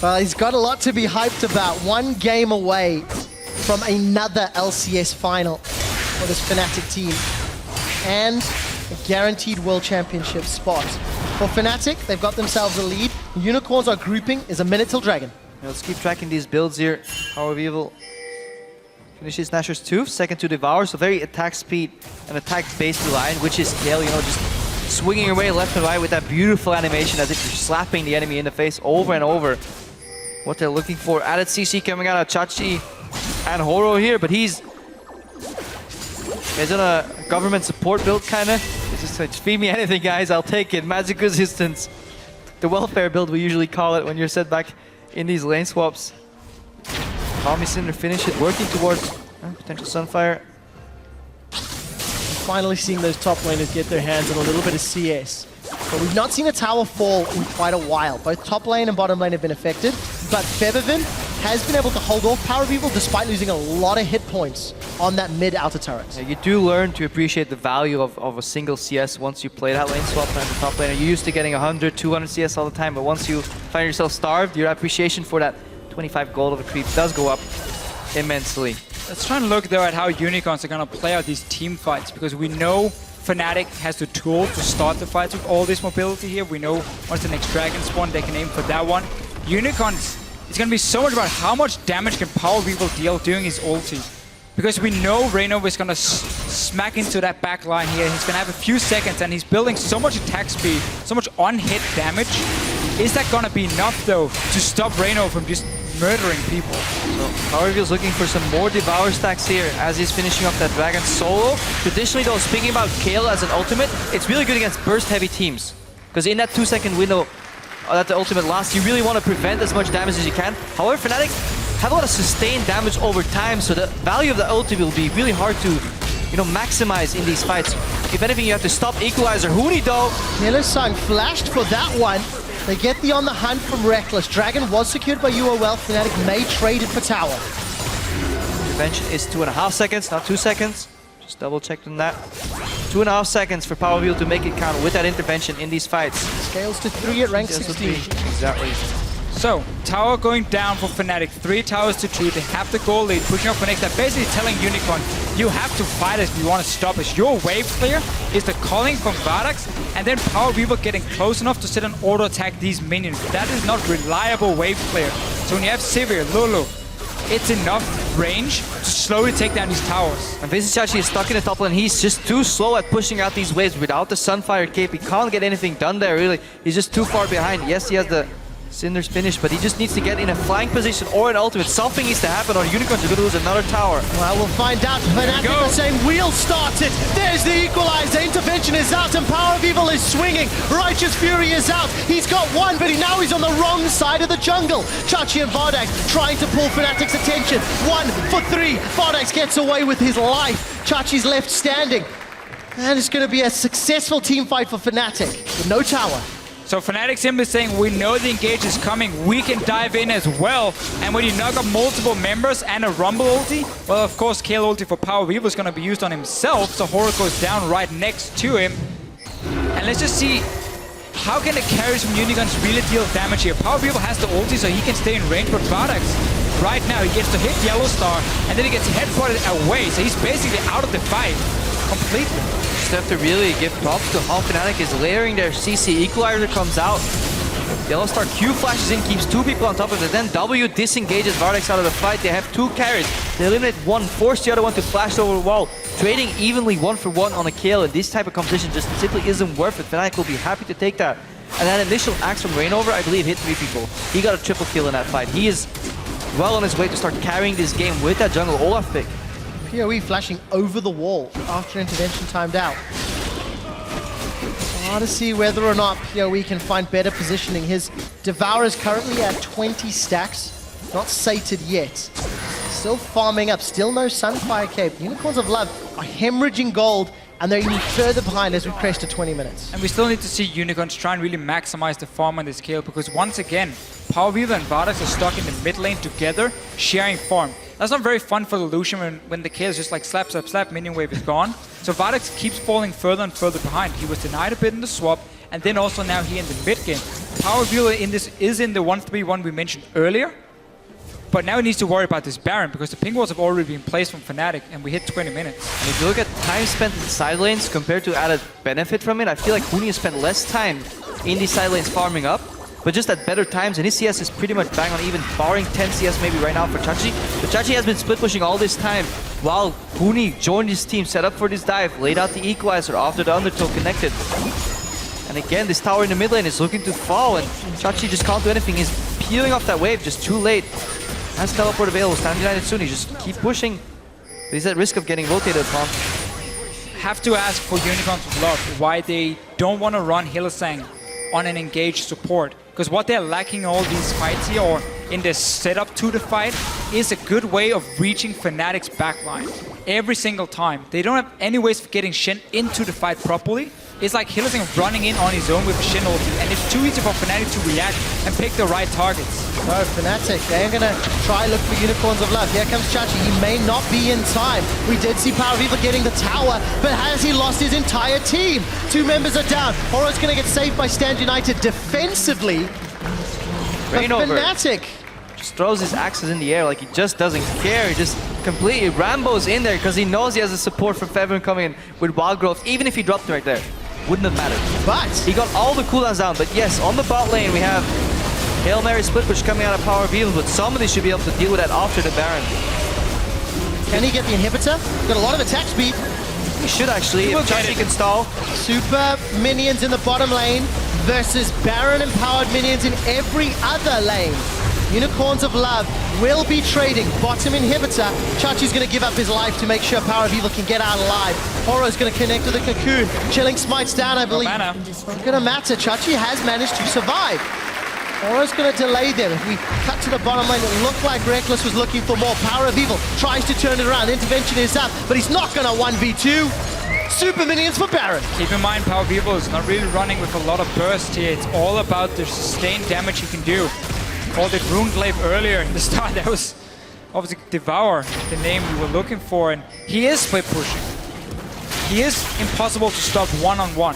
[SPEAKER 5] Well, he's got a lot to be hyped about. One game away from another LCS final for this Fnatic team. And a guaranteed World Championship spot. For Fnatic, they've got themselves a lead. Unicorns are grouping. Is a minute till Dragon.
[SPEAKER 7] Let's keep tracking these builds here. Power of Evil finishes Nashor's 2, second to Devour, so very attack speed and attack base reliant, which is Gale, you know, just swinging your way left and right with that beautiful animation as if you're slapping the enemy in the face over and over. What they're looking for. Added CC coming out of Chachi and Horo here, but he's on a government support build kinda. It's just like, feed me anything guys, I'll take it. Magic resistance. The welfare build we usually call it when you're set back in these lane swaps. Tommy Cinder finish it, working towards potential Sunfire.
[SPEAKER 5] Finally seeing those top laners get their hands on a little bit of CS. But we've not seen a tower fall in quite a while. Both top lane and bottom lane have been affected, but Feathervin has been able to hold off Power of Evil despite losing a lot of hit points on that mid-outer turret.
[SPEAKER 7] Yeah, you do learn to appreciate the value of a single CS once you play that lane swap and the top lane. You're used to getting 100, 200 CS all the time, but once you find yourself starved, your appreciation for that 25 gold of a creep does go up immensely.
[SPEAKER 6] Let's try and look though at how Unicorns are going to play out these team fights, because we know Fnatic has the tool to start the fights with all this mobility here. We know once the next Dragon spawn, they can aim for that one. Unicorns, it's going to be so much about how much damage can Power of Evil deal during his ulti. Because we know Reyno is going to smack into that back line here. He's going to have a few seconds and he's building so much attack speed, so much on-hit damage. Is that going to be enough though to stop Reyno from just murdering people?
[SPEAKER 7] So Power of Evil is looking for some more Devour stacks here as he's finishing off that Dragon solo. Traditionally though, speaking about Kale as an ultimate, it's really good against burst-heavy teams. Because in that 2-second window that the ultimate lasts, you really want to prevent as much damage as you can. However, Fnatic have a lot of sustained damage over time, so the value of the ulti will be really hard to, you know, maximize in these fights. If anything, you have to stop Equalizer. Huni though.
[SPEAKER 5] Hylissang flashed for that one. They get the on the hunt from Reckless. Dragon was secured by UOL. Fnatic may trade it for tower.
[SPEAKER 7] Intervention is 2.5 seconds, not 2 seconds. Just double checked on that. 2.5 seconds for Power of Evil to make it count with that intervention in these fights.
[SPEAKER 5] Scales to 3 at rank 16.
[SPEAKER 7] Exactly.
[SPEAKER 6] So, tower going down for Fnatic. 3 towers to 2. They have the goal lead, pushing up for next. They're basically telling Unicorn, you have to fight us if you want to stop us. Your wave clear is the calling from Vardax, and then Power of Evil getting close enough to sit and auto attack these minions. That is not reliable wave clear. So when you have Sivir, Lulu, it's enough range to slowly take down these towers.
[SPEAKER 7] And Vizichachi is stuck in the top lane. He's just too slow at pushing out these waves without the Sunfire cape. He can't get anything done there, really. He's just too far behind. Yes, he has the Cinder's finish, but he just needs to get in a flying position or an ultimate. Something needs to happen or Unicorns are going to lose another tower.
[SPEAKER 5] Well, we'll find out. Fnatic are saying we'll start it. There's the equalizer. Intervention is out and Power of Evil is swinging. Righteous Fury is out. He's got one, but now he's on the wrong side of the jungle. Chachi and Vardax trying to pull Fnatic's attention. 1 for 3. Vardax gets away with his life. Chachi's left standing. And it's going to be a successful team fight for Fnatic with no tower.
[SPEAKER 6] So Fnatic simply saying, we know the engage is coming, we can dive in as well. And when you knock up multiple members and a Rumble ulti, well, of course, Kale ulti for Power of Evil is going to be used on himself, so Horror goes down right next to him. And let's just see, how can the carries from Unicorns really deal damage here? Power of Evil has the ulti, so he can stay in range, but Vardax right now he gets to hit Yellow Star, and then he gets headbutted away, so he's basically out of the fight completely.
[SPEAKER 7] Just have to really give props to how Fnatic is layering their CC. Equalizer comes out. Yellow Star Q flashes in, keeps 2 people on top of it. Then W disengages Vardex out of the fight. They have 2 carries. They eliminate one, force the other one to flash over the wall. Trading evenly 1-for-1 on a kill. And this type of competition just simply isn't worth it. Fnatic will be happy to take that. And that initial axe from Rainover, I believe, hit 3 people. He got a triple kill in that fight. He is well on his way to start carrying this game with that jungle Olaf pick.
[SPEAKER 5] PoE flashing over the wall after intervention timed out. Hard to see whether or not PoE can find better positioning. His Devour is currently at 20 stacks, not sated yet. Still farming up, still no Sunfire Cape. Unicorns of Love are hemorrhaging gold, and they're even further behind as we crest to 20 minutes.
[SPEAKER 6] And we still need to see Unicorns try and really maximize the farm on this kill, because once again, Power Weaver and Vardex are stuck in the mid lane together, sharing farm. That's not very fun for the Lucian when the kill is just like slap, slap, slap, minion wave is gone. So Vardex keeps falling further and further behind. He was denied a bit in the swap, and then also now here in the mid game. Power Weaver in this is in the 1-3-1 we mentioned earlier, but now he needs to worry about this Baron, because the ping walls have already been placed from Fnatic, and we hit 20 minutes.
[SPEAKER 7] And if you look at time spent in the side lanes compared to added benefit from it, I feel like Huni has spent less time in these side lanes farming up, but just at better times, and his CS is pretty much bang on even, barring 10 CS maybe right now for Chachi. But Chachi has been split pushing all this time, while Huni joined his team, set up for this dive, laid out the equalizer after the undertow connected. And again, this tower in the mid lane is looking to fall, and Chachi just can't do anything. He's peeling off that wave just too late. Has teleport available, stand united soon, he just keep pushing. But he's at risk of getting rotated upon.
[SPEAKER 6] Have to ask for Unicorns of Love why they don't want to run Hylissang on an engaged support. Because what they're lacking all these fights here, or in this setup to the fight, is a good way of reaching Fnatic's backline. Every single time. They don't have any ways of getting Shen into the fight properly. It's like Hylissang running in on his own with a Shen ulti, and it's too easy for Fnatic to react and pick the right targets.
[SPEAKER 5] So Fnatic, they're going to try look for Unicorns of Love. Here comes Chachi. He may not be in time. We did see Power Weaver getting the tower, but has he lost his entire team? 2 members are down. Oro's going to get saved by Stand United defensively. But Fnatic
[SPEAKER 7] just throws his axes in the air like he just doesn't care. He just completely Rambo's in there because he knows he has a support from Fevern coming in with Wild Growth. Even if he dropped him right there, wouldn't have mattered.
[SPEAKER 5] But
[SPEAKER 7] he got all the cooldowns down. But yes, on the bot lane we have Hail Mary split push coming out of Power Weaver, but somebody should be able to deal with that after the Baron.
[SPEAKER 5] Can he get the inhibitor? Got a lot of attack speed.
[SPEAKER 7] He should actually, if Chachi can stall.
[SPEAKER 5] Super minions in the bottom lane versus Baron-empowered minions in every other lane. Unicorns of Love will be trading bottom inhibitor. Chachi's going to give up his life to make sure Power Weaver can get out alive. Horo's going to connect with the Cocoon. Chilling smites down, I believe. It's not going to matter. Chachi has managed to survive. Horo's going to delay them. If we cut to the bottom lane, it looked like Reckless was looking for more. Power of Evil tries to turn it around. Intervention is up, but he's not going to 1v2. Super minions for Baron.
[SPEAKER 6] Keep in mind, Power Weaver is not really running with a lot of burst here. It's all about the sustained damage he can do. Called it Rune Glaive earlier in the start. That was obviously Devour, the name we were looking for. And he is split pushing. He is impossible to stop one-on-one.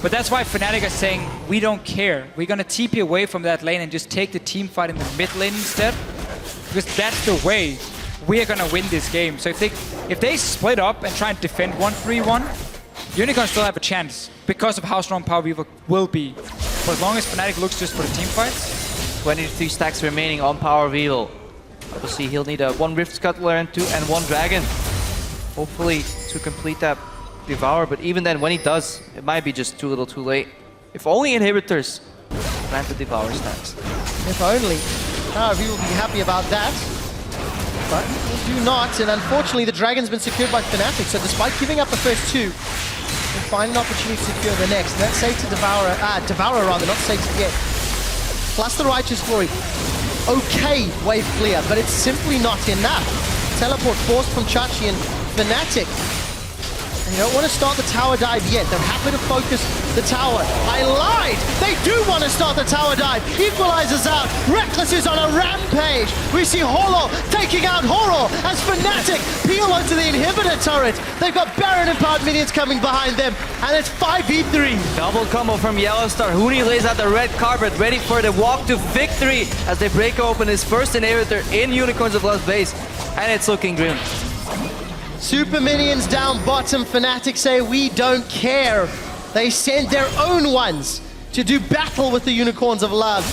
[SPEAKER 6] But that's why Fnatic are saying, we don't care. We're going to TP away from that lane and just take the team fight in the mid lane instead. Because that's the way we are going to win this game. So if they split up and try and defend 1-3-1, Unicorns still have a chance because of how strong Power Weaver will be. For as long as Fnatic looks just for the team fights.
[SPEAKER 7] 23 stacks remaining on Power Weaver. Obviously he'll need a 1 Rift Scuttler and 1 Dragon. Hopefully to complete that Devour, but even then when he does, it might be just too little too late. If only inhibitors grant the Devour stacks.
[SPEAKER 5] If only. Power Weaver will be happy about that. But they do not, and unfortunately the Dragon's been secured by Fnatic, so despite giving up the first 2, they find an opportunity to secure the next. That's safe to Devourer rather, not safe to get. Plus the Righteous Glory. Okay wave clear, but it's simply not enough. Teleport forced from Chachi and Fnatic. You don't want to start the tower dive yet. They're happy to focus the tower. I lied! They do want to start the tower dive. Equalizer's out. Reckless is on a rampage. We see Holo taking out Horo as Fnatic peel onto the inhibitor turret. They've got Baron and Powered minions coming behind them, and it's 5v3.
[SPEAKER 7] Double combo from Yellowstar. Huni lays out the red carpet, ready for the walk to victory as they break open his first inhibitor in Unicorns of Love's base, and it's looking grim.
[SPEAKER 5] Super minions down bottom. Fnatic say we don't care. They send their own ones to do battle with the Unicorns of Love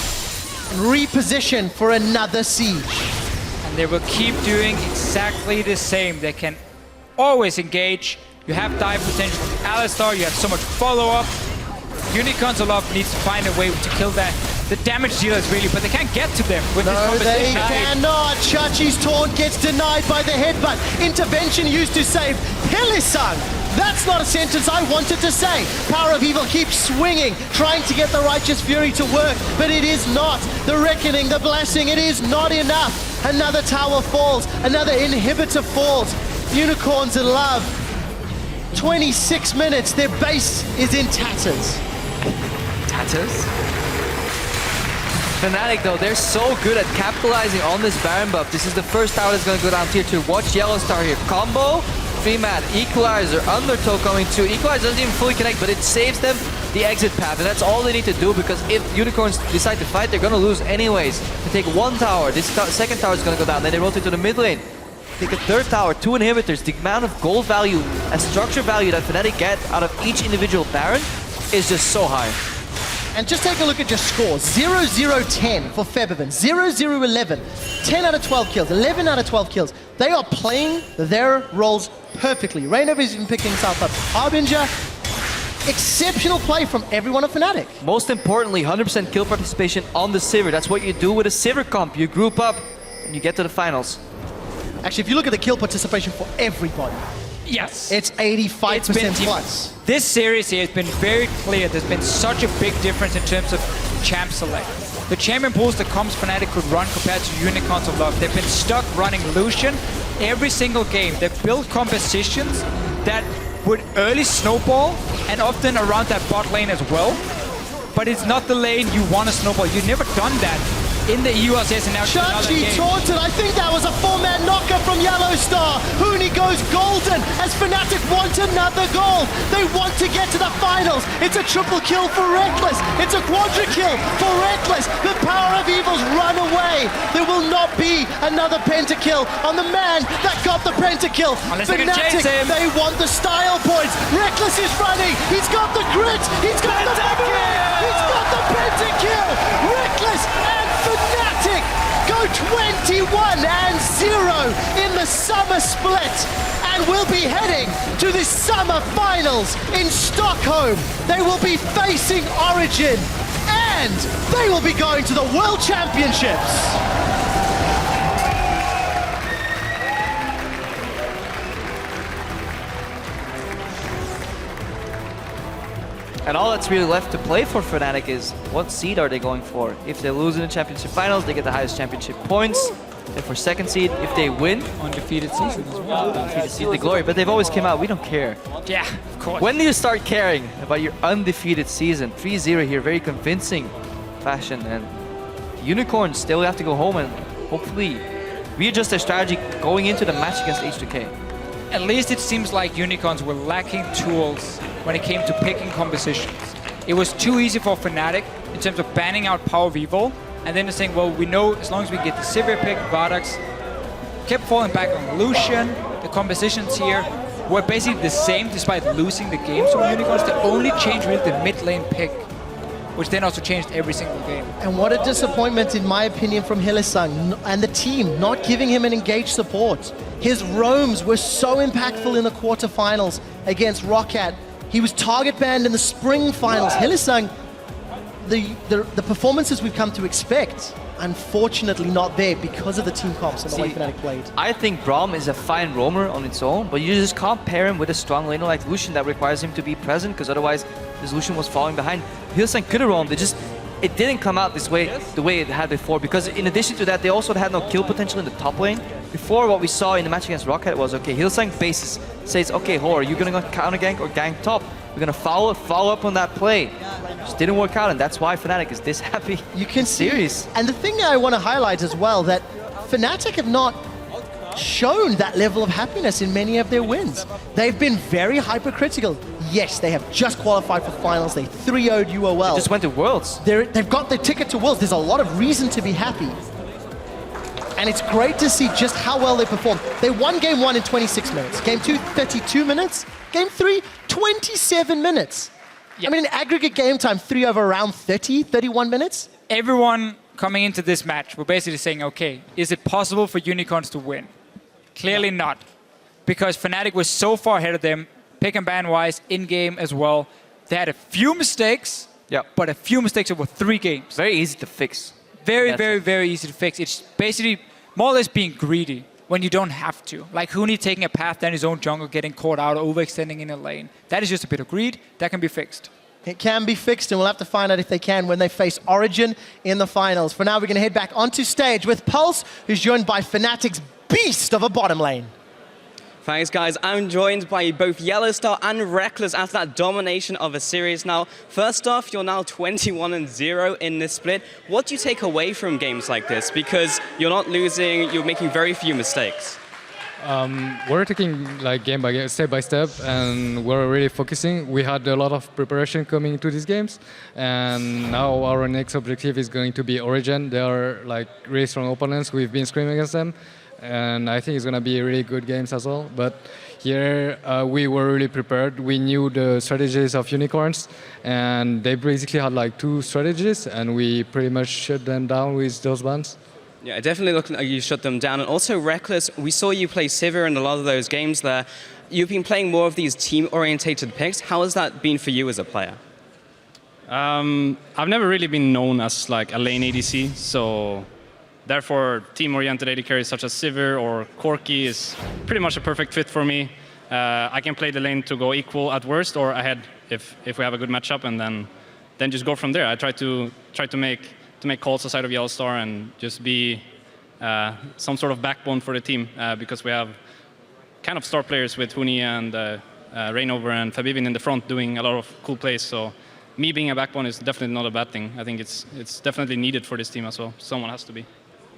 [SPEAKER 5] and reposition for another siege.
[SPEAKER 6] And they will keep doing exactly the same. They can always engage. You have dive potential from Alistar, you have so much follow-up. Unicorns of Love needs to find a way to kill the damage dealers really, but they can't get to them with this
[SPEAKER 5] No, they
[SPEAKER 6] composition.
[SPEAKER 5] cannot. Chachi's taunt gets denied by the headbutt. Intervention used to save Hylissang. That's not a sentence I wanted to say. Power of Evil keeps swinging, trying to get the Righteous Fury to work, but it is not. The Reckoning, the Blessing, it is not enough. Another tower falls, another inhibitor falls. Unicorns in Love. 26 minutes, their base is in tatters.
[SPEAKER 7] Tatters? Fnatic though, they're so good at capitalizing on this Baron buff. This is the first tower that's gonna go down tier 2. Watch Yellowstar here. Combo, 3-man, Equalizer, Undertow coming too. Equalizer doesn't even fully connect, but it saves them the exit path, and that's all they need to do, because if Unicorns decide to fight, they're gonna lose anyways. They take one tower, this second tower is gonna go down, then they rotate to the mid lane. Take a third tower, 2 inhibitors. The amount of gold value and structure value that Fnatic get out of each individual Baron is just so high.
[SPEAKER 5] And just take a look at your scores. 0-0-10 for Febiven, 0-0-11, 10 out of 12 kills, 11 out of 12 kills. They are playing their roles perfectly. Rainover's even picking himself up. Harbinger, exceptional play from everyone at Fnatic.
[SPEAKER 7] Most importantly, 100% kill participation on the Sivir. That's what you do with a Sivir comp. You group up and you get to the finals.
[SPEAKER 5] Actually, if you look at the kill participation for everybody,
[SPEAKER 6] Yes.
[SPEAKER 5] it's 85% plus.
[SPEAKER 6] This series here has been very clear. There's been such a big difference in terms of champ select. The champion pools that Comms Fnatic could run compared to Unicorns of Love, they've been stuck running Lucian every single game. They've built compositions that would early snowball and often around that bot lane as well. But it's not the lane you want to snowball. You've never done that in the EULCS and now
[SPEAKER 5] Chachi taunted. I think that was a 4-man knocker from Yellowstar. Huni goes golden as Fnatic want another goal. They want to get to the finals. It's a triple kill for Reckless. It's a quadra kill for Reckless. The Power of Evil's run away. There will not be another pentakill on the man that got the pentakill.
[SPEAKER 6] Unless they can chase him.
[SPEAKER 5] They want the style points. Reckless is running. He's got the grit. He's got the memory. He's got the pentakill. Reckless and Fnatic go 21-0 in the summer split, and will be heading to the summer finals in Stockholm. They will be facing Origin, and they will be going to the World Championships.
[SPEAKER 7] And all that's really left to play for Fnatic is what seed are they going for? If they lose in the championship finals, they get the highest championship points. And for second seed, if they win,
[SPEAKER 6] undefeated season as well.
[SPEAKER 7] undefeated seed, the glory. But they've always came out, we don't care.
[SPEAKER 6] Yeah, of course.
[SPEAKER 7] When do you start caring about your undefeated season? 3-0 here, very convincing fashion. And Unicorns, they will have to go home and hopefully readjust their strategy going into the match against H2K.
[SPEAKER 6] At least it seems like Unicorns were lacking tools when it came to picking compositions. It was too easy for Fnatic in terms of banning out Power of Evil, and then they're saying, well, we know as long as we get the Sivir pick, Vardax kept falling back on Lucian. The compositions here were basically the same despite losing the games from Unicorns. The only change really the mid lane pick, which then also changed every single game.
[SPEAKER 5] And what a disappointment, in my opinion, from Hylissang and the team not giving him an engaged support. His roams were so impactful in the quarterfinals against Roccat. He was target banned in the spring finals. Hylissang, the performances we've come to expect, unfortunately not there because of the team comps and the way Fnatic played.
[SPEAKER 7] I think Braum is a fine roamer on its own, but you just can't pair him with a strong laner like Lucian that requires him to be present, because otherwise this Lucian was falling behind. Hylissang could have roamed, it didn't come out this way, the way it had before, because in addition to that, they also had no kill potential in the top lane. Before, what we saw in the match against Rocket was, okay, Hillsang bases, says, okay, Hor, you're going to go counter gank or gank top. We're going to follow up on that play. Just didn't work out, and that's why Fnatic is this happy.
[SPEAKER 5] You can see,
[SPEAKER 7] Series.
[SPEAKER 5] and the thing I want to highlight as well, that Fnatic have not shown that level of happiness in many of their wins. They've been very hypercritical. Yes, they have just qualified for finals. They 3-0'd UOL.
[SPEAKER 7] Just went to Worlds.
[SPEAKER 5] They've got their ticket to Worlds. There's a lot of reason to be happy. And it's great to see just how well they performed. They won Game 1 in 26 minutes. Game 2, 32 minutes. Game 3, 27 minutes.
[SPEAKER 6] Yeah.
[SPEAKER 5] I mean, in aggregate game time, 3 over around 30, 31 minutes.
[SPEAKER 6] Everyone coming into this match were basically saying, okay, is it possible for Unicorns to win? Clearly not. Because Fnatic was so far ahead of them, pick and ban wise, in-game as well. They had a few mistakes, but a few mistakes over 3 games.
[SPEAKER 7] Very easy to fix.
[SPEAKER 6] Very easy to fix. It's basically more or less being greedy when you don't have to. Like Huni taking a path down his own jungle, getting caught out, overextending in a lane. That is just a bit of greed. That can be fixed.
[SPEAKER 5] It can be fixed, and we'll have to find out if they can when they face Origin in the finals. For now, we're going to head back onto stage with Pulse, who's joined by Fnatic's beast of a bottom lane.
[SPEAKER 8] Thanks, guys. I'm joined by both Yellowstar and Reckless after that domination of a series now. First off, you're now 21-0 in this split. What do you take away from games like this? Because you're not losing, you're making very few mistakes.
[SPEAKER 9] We're taking like game by game, step by step, and we're really focusing. We had a lot of preparation coming into these games, and now our next objective is going to be Origin. They are like really strong opponents. We've been screaming against them, and I think it's going to be really good games as well. But here we were really prepared. We knew the strategies of Unicorns, and they basically had like 2 strategies, and we pretty much shut them down with those bans.
[SPEAKER 8] Yeah, it definitely looked like you shut them down. And also, Reckless, we saw you play Sivir in a lot of those games there. You've been playing more of these team-orientated picks. How has that been for you as a player?
[SPEAKER 10] I've never really been known as like a lane ADC, so therefore team-oriented AD carries such as Sivir or Corki is pretty much a perfect fit for me. I can play the lane to go equal at worst or ahead if we have a good matchup, and then just go from there. I try to make calls aside of Yellowstar and just be some sort of backbone for the team because we have kind of star players with Huni and Rainover and Fabivin in the front doing a lot of cool plays. So me being a backbone is definitely not a bad thing. I think it's definitely needed for this team as well. Someone has to be.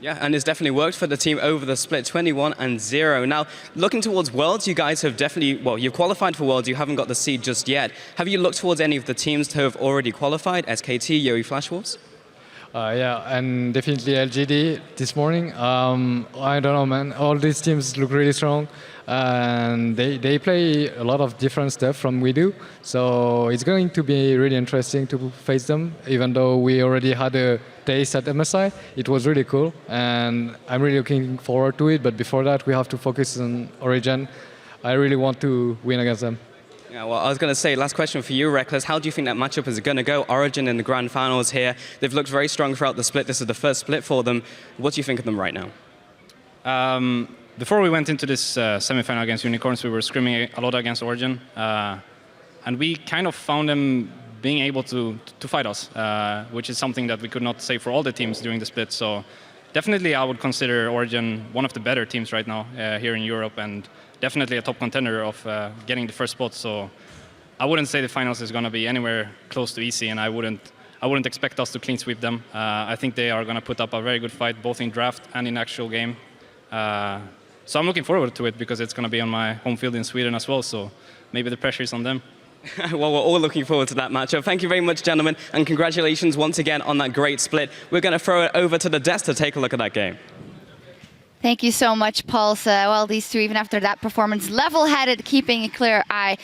[SPEAKER 8] Yeah, and it's definitely worked for the team over the split, 21-0. Now, looking towards Worlds, you guys have definitely, well, you've qualified for Worlds, you haven't got the seed just yet. Have you looked towards any of the teams who have already qualified, SKT, Yoi Flash Wolves?
[SPEAKER 9] Yeah, and definitely LGD this morning. I don't know, man. All these teams look really strong, and they play a lot of different stuff from we do. So it's going to be really interesting to face them. Even though we already had a taste at MSI, it was really cool, and I'm really looking forward to it. But before that, we have to focus on Origin. I really want to win against them.
[SPEAKER 8] Yeah, well, I was going to say, last question for you, Reckless. How do you think that matchup is going to go? Origin in the grand finals here. They've looked very strong throughout the split. This is the first split for them. What do you think of them right now?
[SPEAKER 10] Before we went into this semifinal against Unicorns, we were screaming a lot against Origin. And we kind of found them being able to fight us, which is something that we could not say for all the teams during the split. So definitely I would consider Origin one of the better teams right now here in Europe, and definitely a top contender of getting the first spot. So I wouldn't say the finals is going to be anywhere close to easy, and I wouldn't expect us to clean sweep them. I think they are going to put up a very good fight, both in draft and in actual game. So I'm looking forward to it because it's going to be on my home field in Sweden as well. So maybe the pressure is on them.
[SPEAKER 8] Well, we're all looking forward to that matchup. Thank you very much, gentlemen, and congratulations once again on that great split. We're going to throw it over to the desk to take a look at that game.
[SPEAKER 1] Thank you so much, Pulse. Well, these two, even after that performance, level-headed, keeping a clear eye.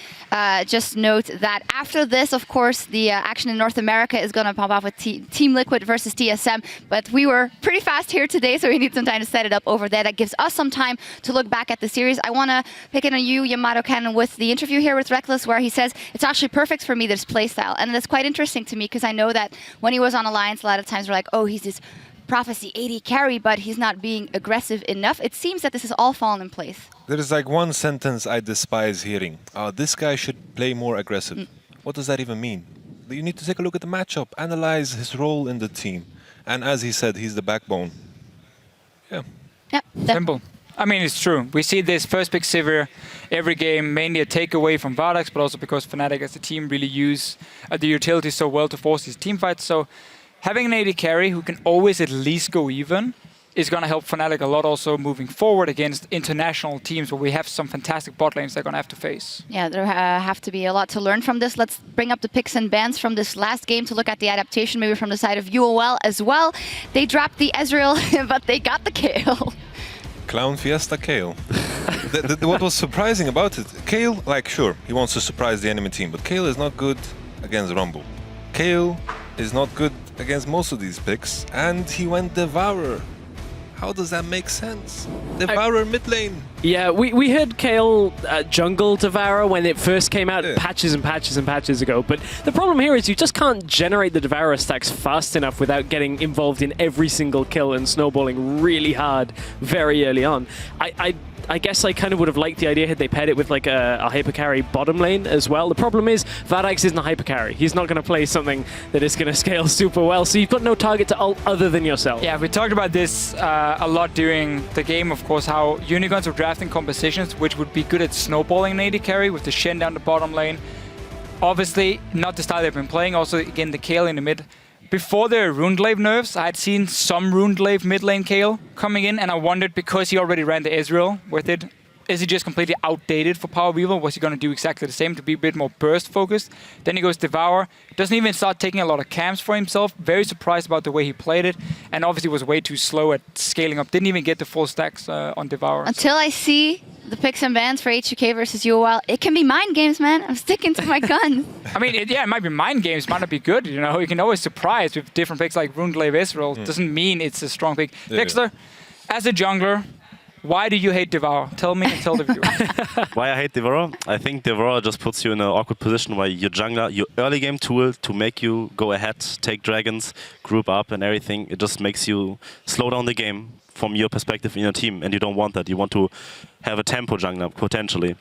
[SPEAKER 1] Just note that after this, of course, the action in North America is going to pop off with Team Liquid versus TSM. But we were pretty fast here today, so we need some time to set it up over there. That gives us some time to look back at the series. I want to pick in on you, Yamato Ken, with the interview here with Reckless, where he says, it's actually perfect for me, this playstyle. And that's quite interesting to me, because I know that when he was on Alliance, a lot of times we're like, oh, he's this Prophecy AD carry, but he's not being aggressive enough. It seems that this has all fallen in place.
[SPEAKER 2] There is like one sentence I despise hearing. This guy should play more aggressive. What does that even mean? You need to take a look at the matchup, analyze his role in the team. And as he said, he's the backbone. Yeah.
[SPEAKER 1] Yeah.
[SPEAKER 6] Simple. I mean, it's true. We see this first pick Sivir every game, mainly a takeaway from Vardax, but also because Fnatic as a team really use the utility so well to force these team fights. So having an AD carry who can always at least go even is going to help Fnatic a lot also moving forward against international teams where we have some fantastic bot lanes they're going to have to face.
[SPEAKER 1] Yeah, there have to be a lot to learn from this. Let's bring up the picks and bans from this last game to look at the adaptation, maybe from the side of UOL as well. They dropped the Ezreal, but they got the Kayle.
[SPEAKER 2] Clown Fiesta Kayle. What was surprising about it, Kayle, like, sure, he wants to surprise the enemy team, but Kayle is not good against Rumble. Kayle is not good against most of these picks, and he went Devourer. How does that make sense? Devourer mid lane.
[SPEAKER 3] Yeah, we heard Kayle jungle Devourer when it first came out patches and patches and patches ago, but the problem here is you just can't generate the Devourer stacks fast enough without getting involved in every single kill and snowballing really hard very early on. I guess I kind of would have liked the idea had they paired it with like a hyper carry bottom lane as well. The problem is Vardax isn't a hyper carry. He's not going to play something that is going to scale super well, so you've got no target to ult other than yourself.
[SPEAKER 6] Yeah, we talked about this a lot during the game, of course, how Unicorns are drafting compositions which would be good at snowballing an AD carry with the Shen down the bottom lane. Obviously, not the style they've been playing. Also, again, the Kayle in the mid. Before the Runeglaive nerfs, I had seen some Runeglaive mid lane Kayle coming in, and I wondered, because he already ran the Ezreal with it, is he just completely outdated for Power Weaver? Was he going to do exactly the same to be a bit more burst focused? Then he goes Devour, doesn't even start taking a lot of camps for himself. Very surprised about the way he played it, and obviously was way too slow at scaling up. Didn't even get the full stacks on Devour.
[SPEAKER 1] Until I see the picks and bans for HUK versus UOL, it can be mind games, man. I'm sticking to my guns.
[SPEAKER 6] I mean, it might be mind games, might not be good, you know. You can always surprise with different picks like Runeglaive Ezreal. Doesn't FNC it's a strong pick. FLICKR, as a jungler, why do you hate Devour? Tell me and tell the viewers.
[SPEAKER 4] Why I hate Devourer? I think Devourer just puts you in an awkward position where your jungler, your early game tool to make you go ahead, take dragons, group up and everything, it just makes you slow down the game from your perspective in your team, and you don't want that. You want to have a tempo jungler, potentially.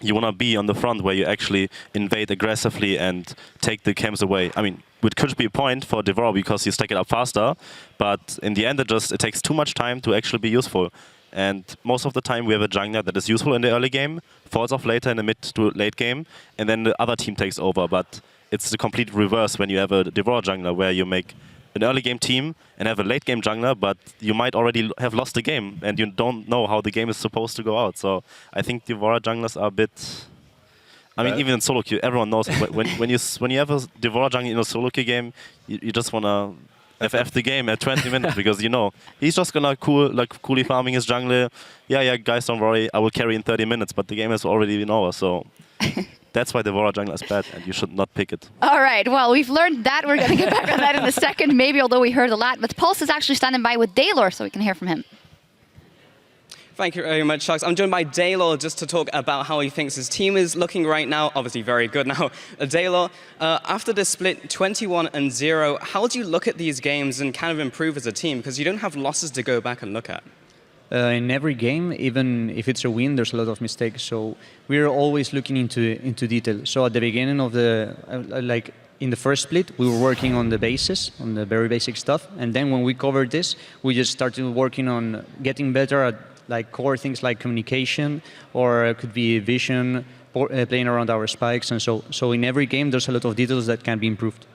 [SPEAKER 4] You want to be on the front where you actually invade aggressively and take the camps away. I mean, it could be a point for Devourer because you stack it up faster, but in the end it takes too much time to actually be useful. And most of the time we have a jungler that is useful in the early game, falls off later in the mid to late game, and then the other team takes over. But it's the complete reverse when you have a Devourer jungler where you make an early game team and have a late game jungler, but you might already have lost the game and you don't know how the game is supposed to go out. So I think Devourer junglers are a bit... I mean, even in solo queue, everyone knows when you have a Devourer jungler in a solo queue game, you just want to FF the game at 20 minutes because you know he's just gonna coolly farming his jungler. Yeah, guys, don't worry, I will carry in 30 minutes, but the game has already been over. So that's why the Devourer jungler is bad, and you should not pick it.
[SPEAKER 1] All right, well, we've learned that. We're going to get back on that in a second, maybe, although we heard a lot. But Pulse is actually standing by with Daylor, so we can hear from him.
[SPEAKER 8] Thank you very much, Sharks. I'm joined by Daylor just to talk about how he thinks his team is looking right now. Obviously very good now. Daylor, after the split 21-0, how do you look at these games and kind of improve as a team? Because you don't have losses to go back and look at.
[SPEAKER 11] In every game, even if it's a win, there's a lot of mistakes. So we're always looking into detail. So at the beginning of the, in the first split, we were working on the basis, on the very basic stuff. And then when we covered this, we just started working on getting better at core things like communication, or it could be vision, playing around our spikes. And so in every game, there's a lot of details that can be improved.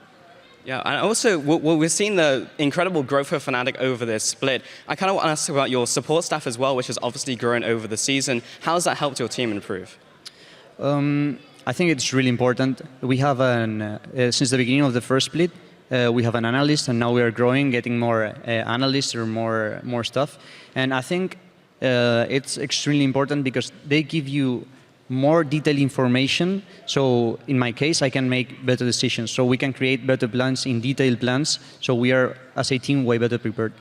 [SPEAKER 8] Yeah, and also, we're seeing the incredible growth of Fnatic over this split. I kind of want to ask about your support staff as well, which has obviously grown over the season. How has that helped your team improve?
[SPEAKER 11] I think it's really important. We have since the beginning of the first split, we have an analyst, and now we are growing, getting more analysts or more stuff. And I think it's extremely important because they give you more detailed information. So in my case, I can make better decisions. So we can create better plans in detailed plans. So we are, as a team, way better prepared.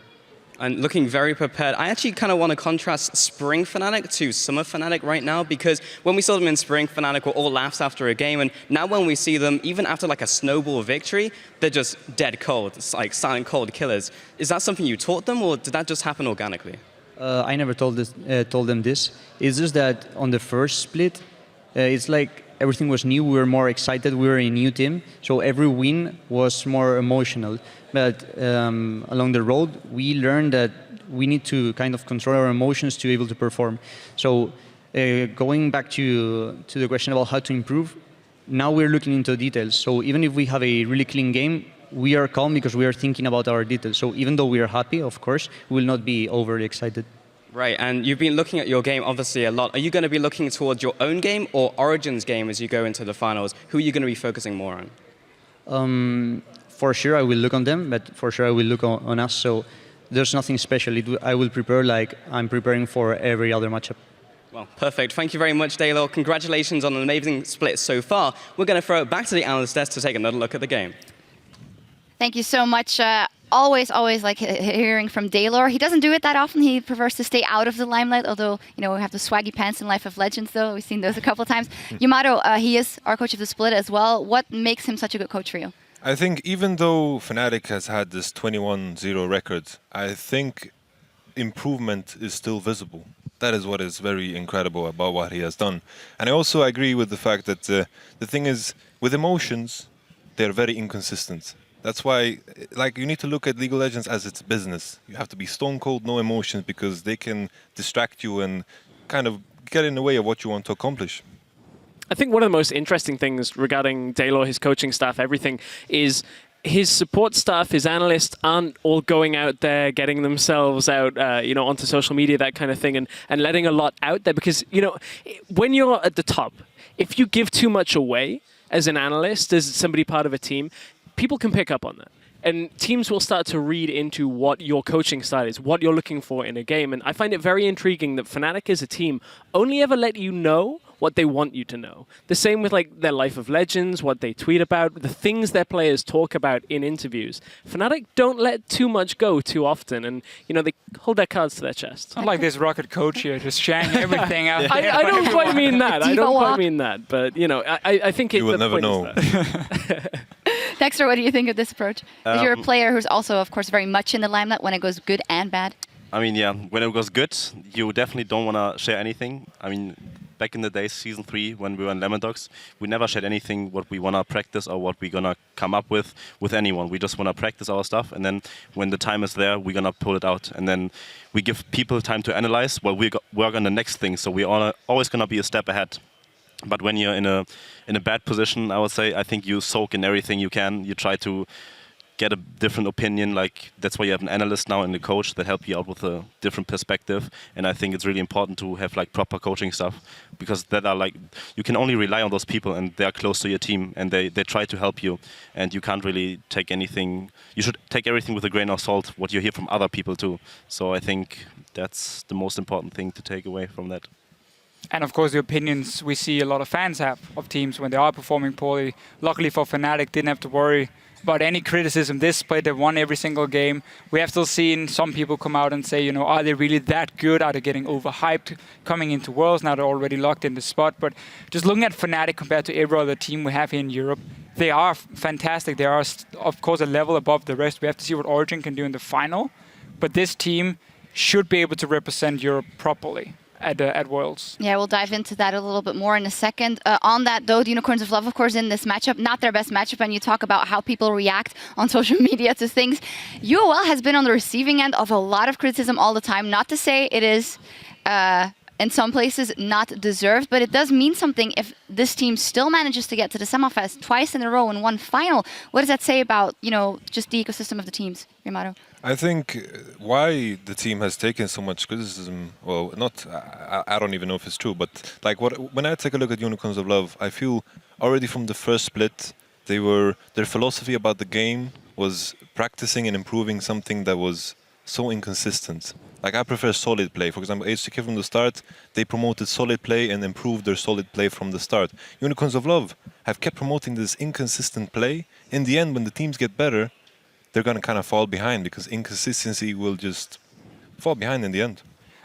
[SPEAKER 8] And looking very prepared. I actually kind of want to contrast Spring Fnatic to Summer Fnatic right now, because when we saw them in Spring, Fnatic were all laughs after a game, and now when we see them, even after like a snowball victory, they're just dead cold. It's like silent cold killers. Is that something you taught them, or did that just happen organically?
[SPEAKER 11] I never told them this. It's just that on the first split, it's like everything was new. We were more excited. We were a new team, so every win was more emotional. But along the road, we learned that we need to kind of control our emotions to be able to perform. So going back to the question about how to improve, now we're looking into details. So even if we have a really clean game, we are calm because we are thinking about our details. So even though we are happy, of course, we will not be overly excited.
[SPEAKER 8] Right, and you've been looking at your game obviously a lot. Are you going to be looking towards your own game or Origin's game as you go into the finals? Who are you going to be focusing more on?
[SPEAKER 11] For sure, I will look on them, but for sure I will look on us. So there's nothing special. I will prepare like I'm preparing for every other matchup.
[SPEAKER 8] Well, perfect. Thank you very much, Daylor. Congratulations on an amazing split so far. We're going to throw it back to the analyst desk to take another look at the game.
[SPEAKER 1] Thank you so much. Always like hearing from Daylor. He doesn't do it that often. He prefers to stay out of the limelight, although, we have the swaggy pants in Life of Legends, though. We've seen those a couple of times. Yamato, he is our coach of the split as well. What makes him such a good coach for you?
[SPEAKER 2] I think even though Fnatic has had this 21-0 record, I think improvement is still visible. That is what is very incredible about what he has done. And I also agree with the fact that the thing is, with emotions, they're very inconsistent. That's why, you need to look at League of Legends as its business. You have to be stone cold, no emotions, because they can distract you and kind of get in the way of what you want to accomplish.
[SPEAKER 3] I think one of the most interesting things regarding Daylor, his coaching staff, everything, is his support staff, his analysts aren't all going out there, getting themselves out, onto social media, that kind of thing, and letting a lot out there. Because, when you're at the top, if you give too much away as an analyst, as somebody part of a team, people can pick up on that. And teams will start to read into what your coaching style is, what you're looking for in a game. And I find it very intriguing that Fnatic as a team only ever let you know what they want you to know. The same with their Life of Legends, what they tweet about, the things their players talk about in interviews. Fnatic don't let too much go too often, and they hold their cards to their chest.
[SPEAKER 6] Not like this rocket coach here, just sharing everything out there.
[SPEAKER 3] I don't quite mean that. I don't quite mean that. But I think
[SPEAKER 2] you will never know.
[SPEAKER 1] Dexter, what do you think of this approach? You're a player who's also, of course, very much in the limelight when it goes good and bad.
[SPEAKER 4] I mean, yeah, when it goes good, you definitely don't want to share anything. I mean, back in the days, Season 3, when we were in Lemon Dogs, we never shared anything what we want to practice or what we're going to come up with anyone. We just want to practice our stuff, and then when the time is there, we're going to pull it out. And then we give people time to analyze while we work on the next thing. So we're always going to be a step ahead. But when you're in a bad position, I would say, I think you soak in everything you can. You try to get a different opinion. That's why you have an analyst now and a coach that help you out with a different perspective. And I think it's really important to have proper coaching stuff, because that are you can only rely on those people, and they are close to your team, and they try to help you. And you can't really take anything. You should take everything with a grain of salt, what you hear from other people too. So I think that's the most important thing to take away from that.
[SPEAKER 6] And of course, the opinions we see a lot of fans have of teams when they are performing poorly. Luckily for Fnatic, didn't have to worry about any criticism. This split, they won every single game. We have still seen some people come out and say, are they really that good? Are they getting overhyped coming into Worlds? Now they're already locked in the spot. But just looking at Fnatic compared to every other team we have here in Europe, they are fantastic. They are, of course, a level above the rest. We have to see what Origin can do in the final. But this team should be able to represent Europe properly at Worlds.
[SPEAKER 1] Yeah, we'll dive into that a little bit more in a second. On that, though, the Unicorns of Love, of course, in this matchup, not their best matchup, and you talk about how people react on social media to things. UOL has been on the receiving end of a lot of criticism all the time. Not to say it is, in some places, not deserved, but it does mean something if this team still manages to get to the semifinals twice in a row in one final. What does that say about, just the ecosystem of the teams, Yamato?
[SPEAKER 2] I think why the team has taken so much criticism, well, I don't even know if it's true, but when I take a look at Unicorns of Love, I feel already from the first split, their philosophy about the game was practicing and improving something that was so inconsistent. I prefer solid play. For example, HTK from the start, they promoted solid play and improved their solid play from the start. Unicorns of Love have kept promoting this inconsistent play. In the end, when the teams get better, they're going to kind of fall behind, because inconsistency will just fall behind in the end.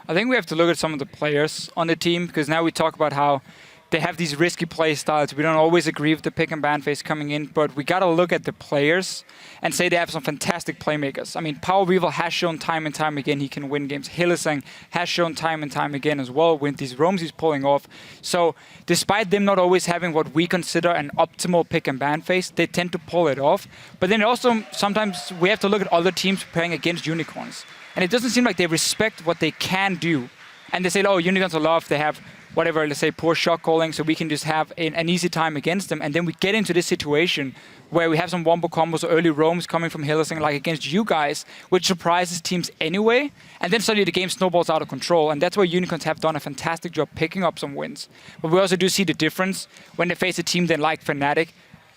[SPEAKER 6] I think we have to look at some of the players on the team, because now we talk about how they have these risky play styles. We don't always agree with the pick and ban phase coming in, but we got to look at the players and say they have some fantastic playmakers. I mean, Power Weevil has shown time and time again he can win games. Hylissang has shown time and time again as well with these roams he's pulling off. So despite them not always having what we consider an optimal pick and ban phase, they tend to pull it off. But then also sometimes we have to look at other teams preparing against Unicorns. and it doesn't seem like they respect what they can do. And they say, oh, Unicorns are loved, they have whatever, let's say, poor shot calling, so we can just have an easy time against them. And then we get into this situation where we have some wombo combos or early roams coming from Hillsing, like against you guys, which surprises teams anyway. And then suddenly the game snowballs out of control. And that's where Unicorns have done a fantastic job picking up some wins. But we also do see the difference when they face a team then like Fnatic,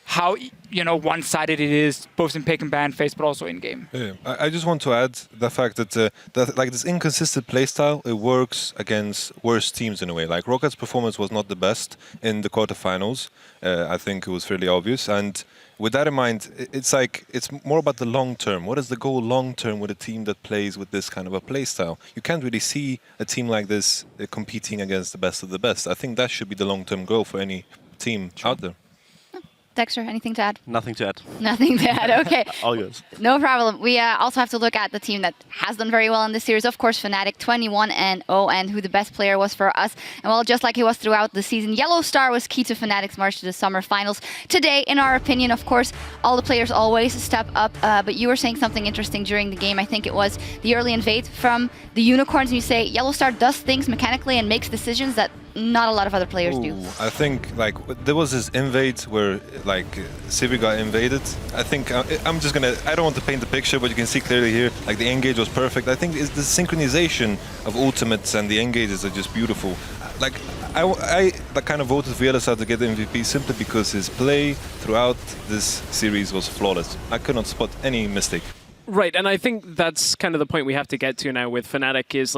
[SPEAKER 6] how one-sided it is, both in pick and ban phase, but also in game.
[SPEAKER 2] Yeah. I just want to add the fact that like this inconsistent playstyle, it works against worse teams in a way. Like Rocket's performance was not the best in the quarterfinals. I think it was fairly obvious. And with that in mind, it's more about the long term. What is the goal long term with a team that plays with this kind of a playstyle? You can't really see a team like this competing against the best of the best. I think that should be the long-term goal for any team out there.
[SPEAKER 1] Dexter, anything to add?
[SPEAKER 4] Nothing to add.
[SPEAKER 1] Nothing to add, okay.
[SPEAKER 4] All good.
[SPEAKER 1] No problem. We also have to look at the team that has done very well in this series. Of course, Fnatic 21-0, and who the best player was for us. And well, just like he was throughout the season, Yellow Star was key to Fnatic's march to the summer finals. Today, in our opinion, of course, all the players always step up. But you were saying something interesting during the game. I think it was the early invade from the Unicorns. And you say Yellow Star does things mechanically and makes decisions that not a lot of other players do.
[SPEAKER 2] I think there was this invade where Civi got invaded. I think I don't want to paint the picture, but you can see clearly here, like the engage was perfect. I think it's the synchronization of ultimates and the engages are just beautiful. Like I kind of voted for Yellowstar to get the MVP simply because his play throughout this series was flawless. I could not spot any mistake.
[SPEAKER 3] Right, and I think that's kind of the point we have to get to now with Fnatic is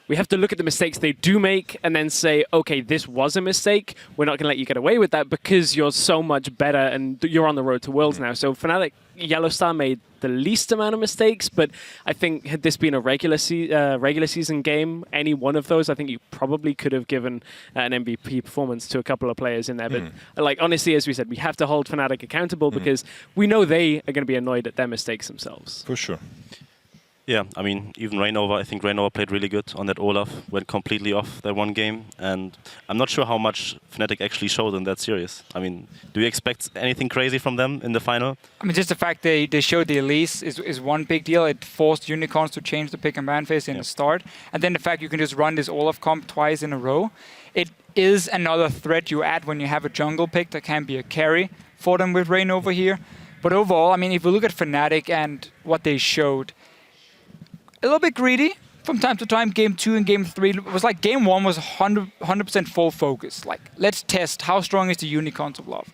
[SPEAKER 3] we have to look at the mistakes they do make and then say, okay, this was a mistake. We're not going to let you get away with that because you're so much better and you're on the road to Worlds now. So Fnatic, Yellowstar made the least amount of mistakes, but I think had this been a regular season game, any one of those, I think you probably could have given an MVP performance to a couple of players in there. But honestly, as we said, we have to hold Fnatic accountable because we know they are going to be annoyed at their mistakes themselves.
[SPEAKER 2] For sure.
[SPEAKER 4] Yeah, I mean, even Rainover, I think Rainover played really good on that Olaf, went completely off that one game, and I'm not sure how much Fnatic actually showed in that series. I mean, do you expect anything crazy from them in the final?
[SPEAKER 6] I mean, just the fact they showed the Elise is one big deal. It forced Unicorns to change the pick and ban phase in the start, and then the fact you can just run this Olaf comp twice in a row. It is another threat you add when you have a jungle pick that can be a carry for them with Rainover here. But overall, I mean, if we look at Fnatic and what they showed, a little bit greedy from time to time. Game 2 and Game 3 was like Game 1 was 100% full focus. Like, let's test how strong is the Unicorns of Love.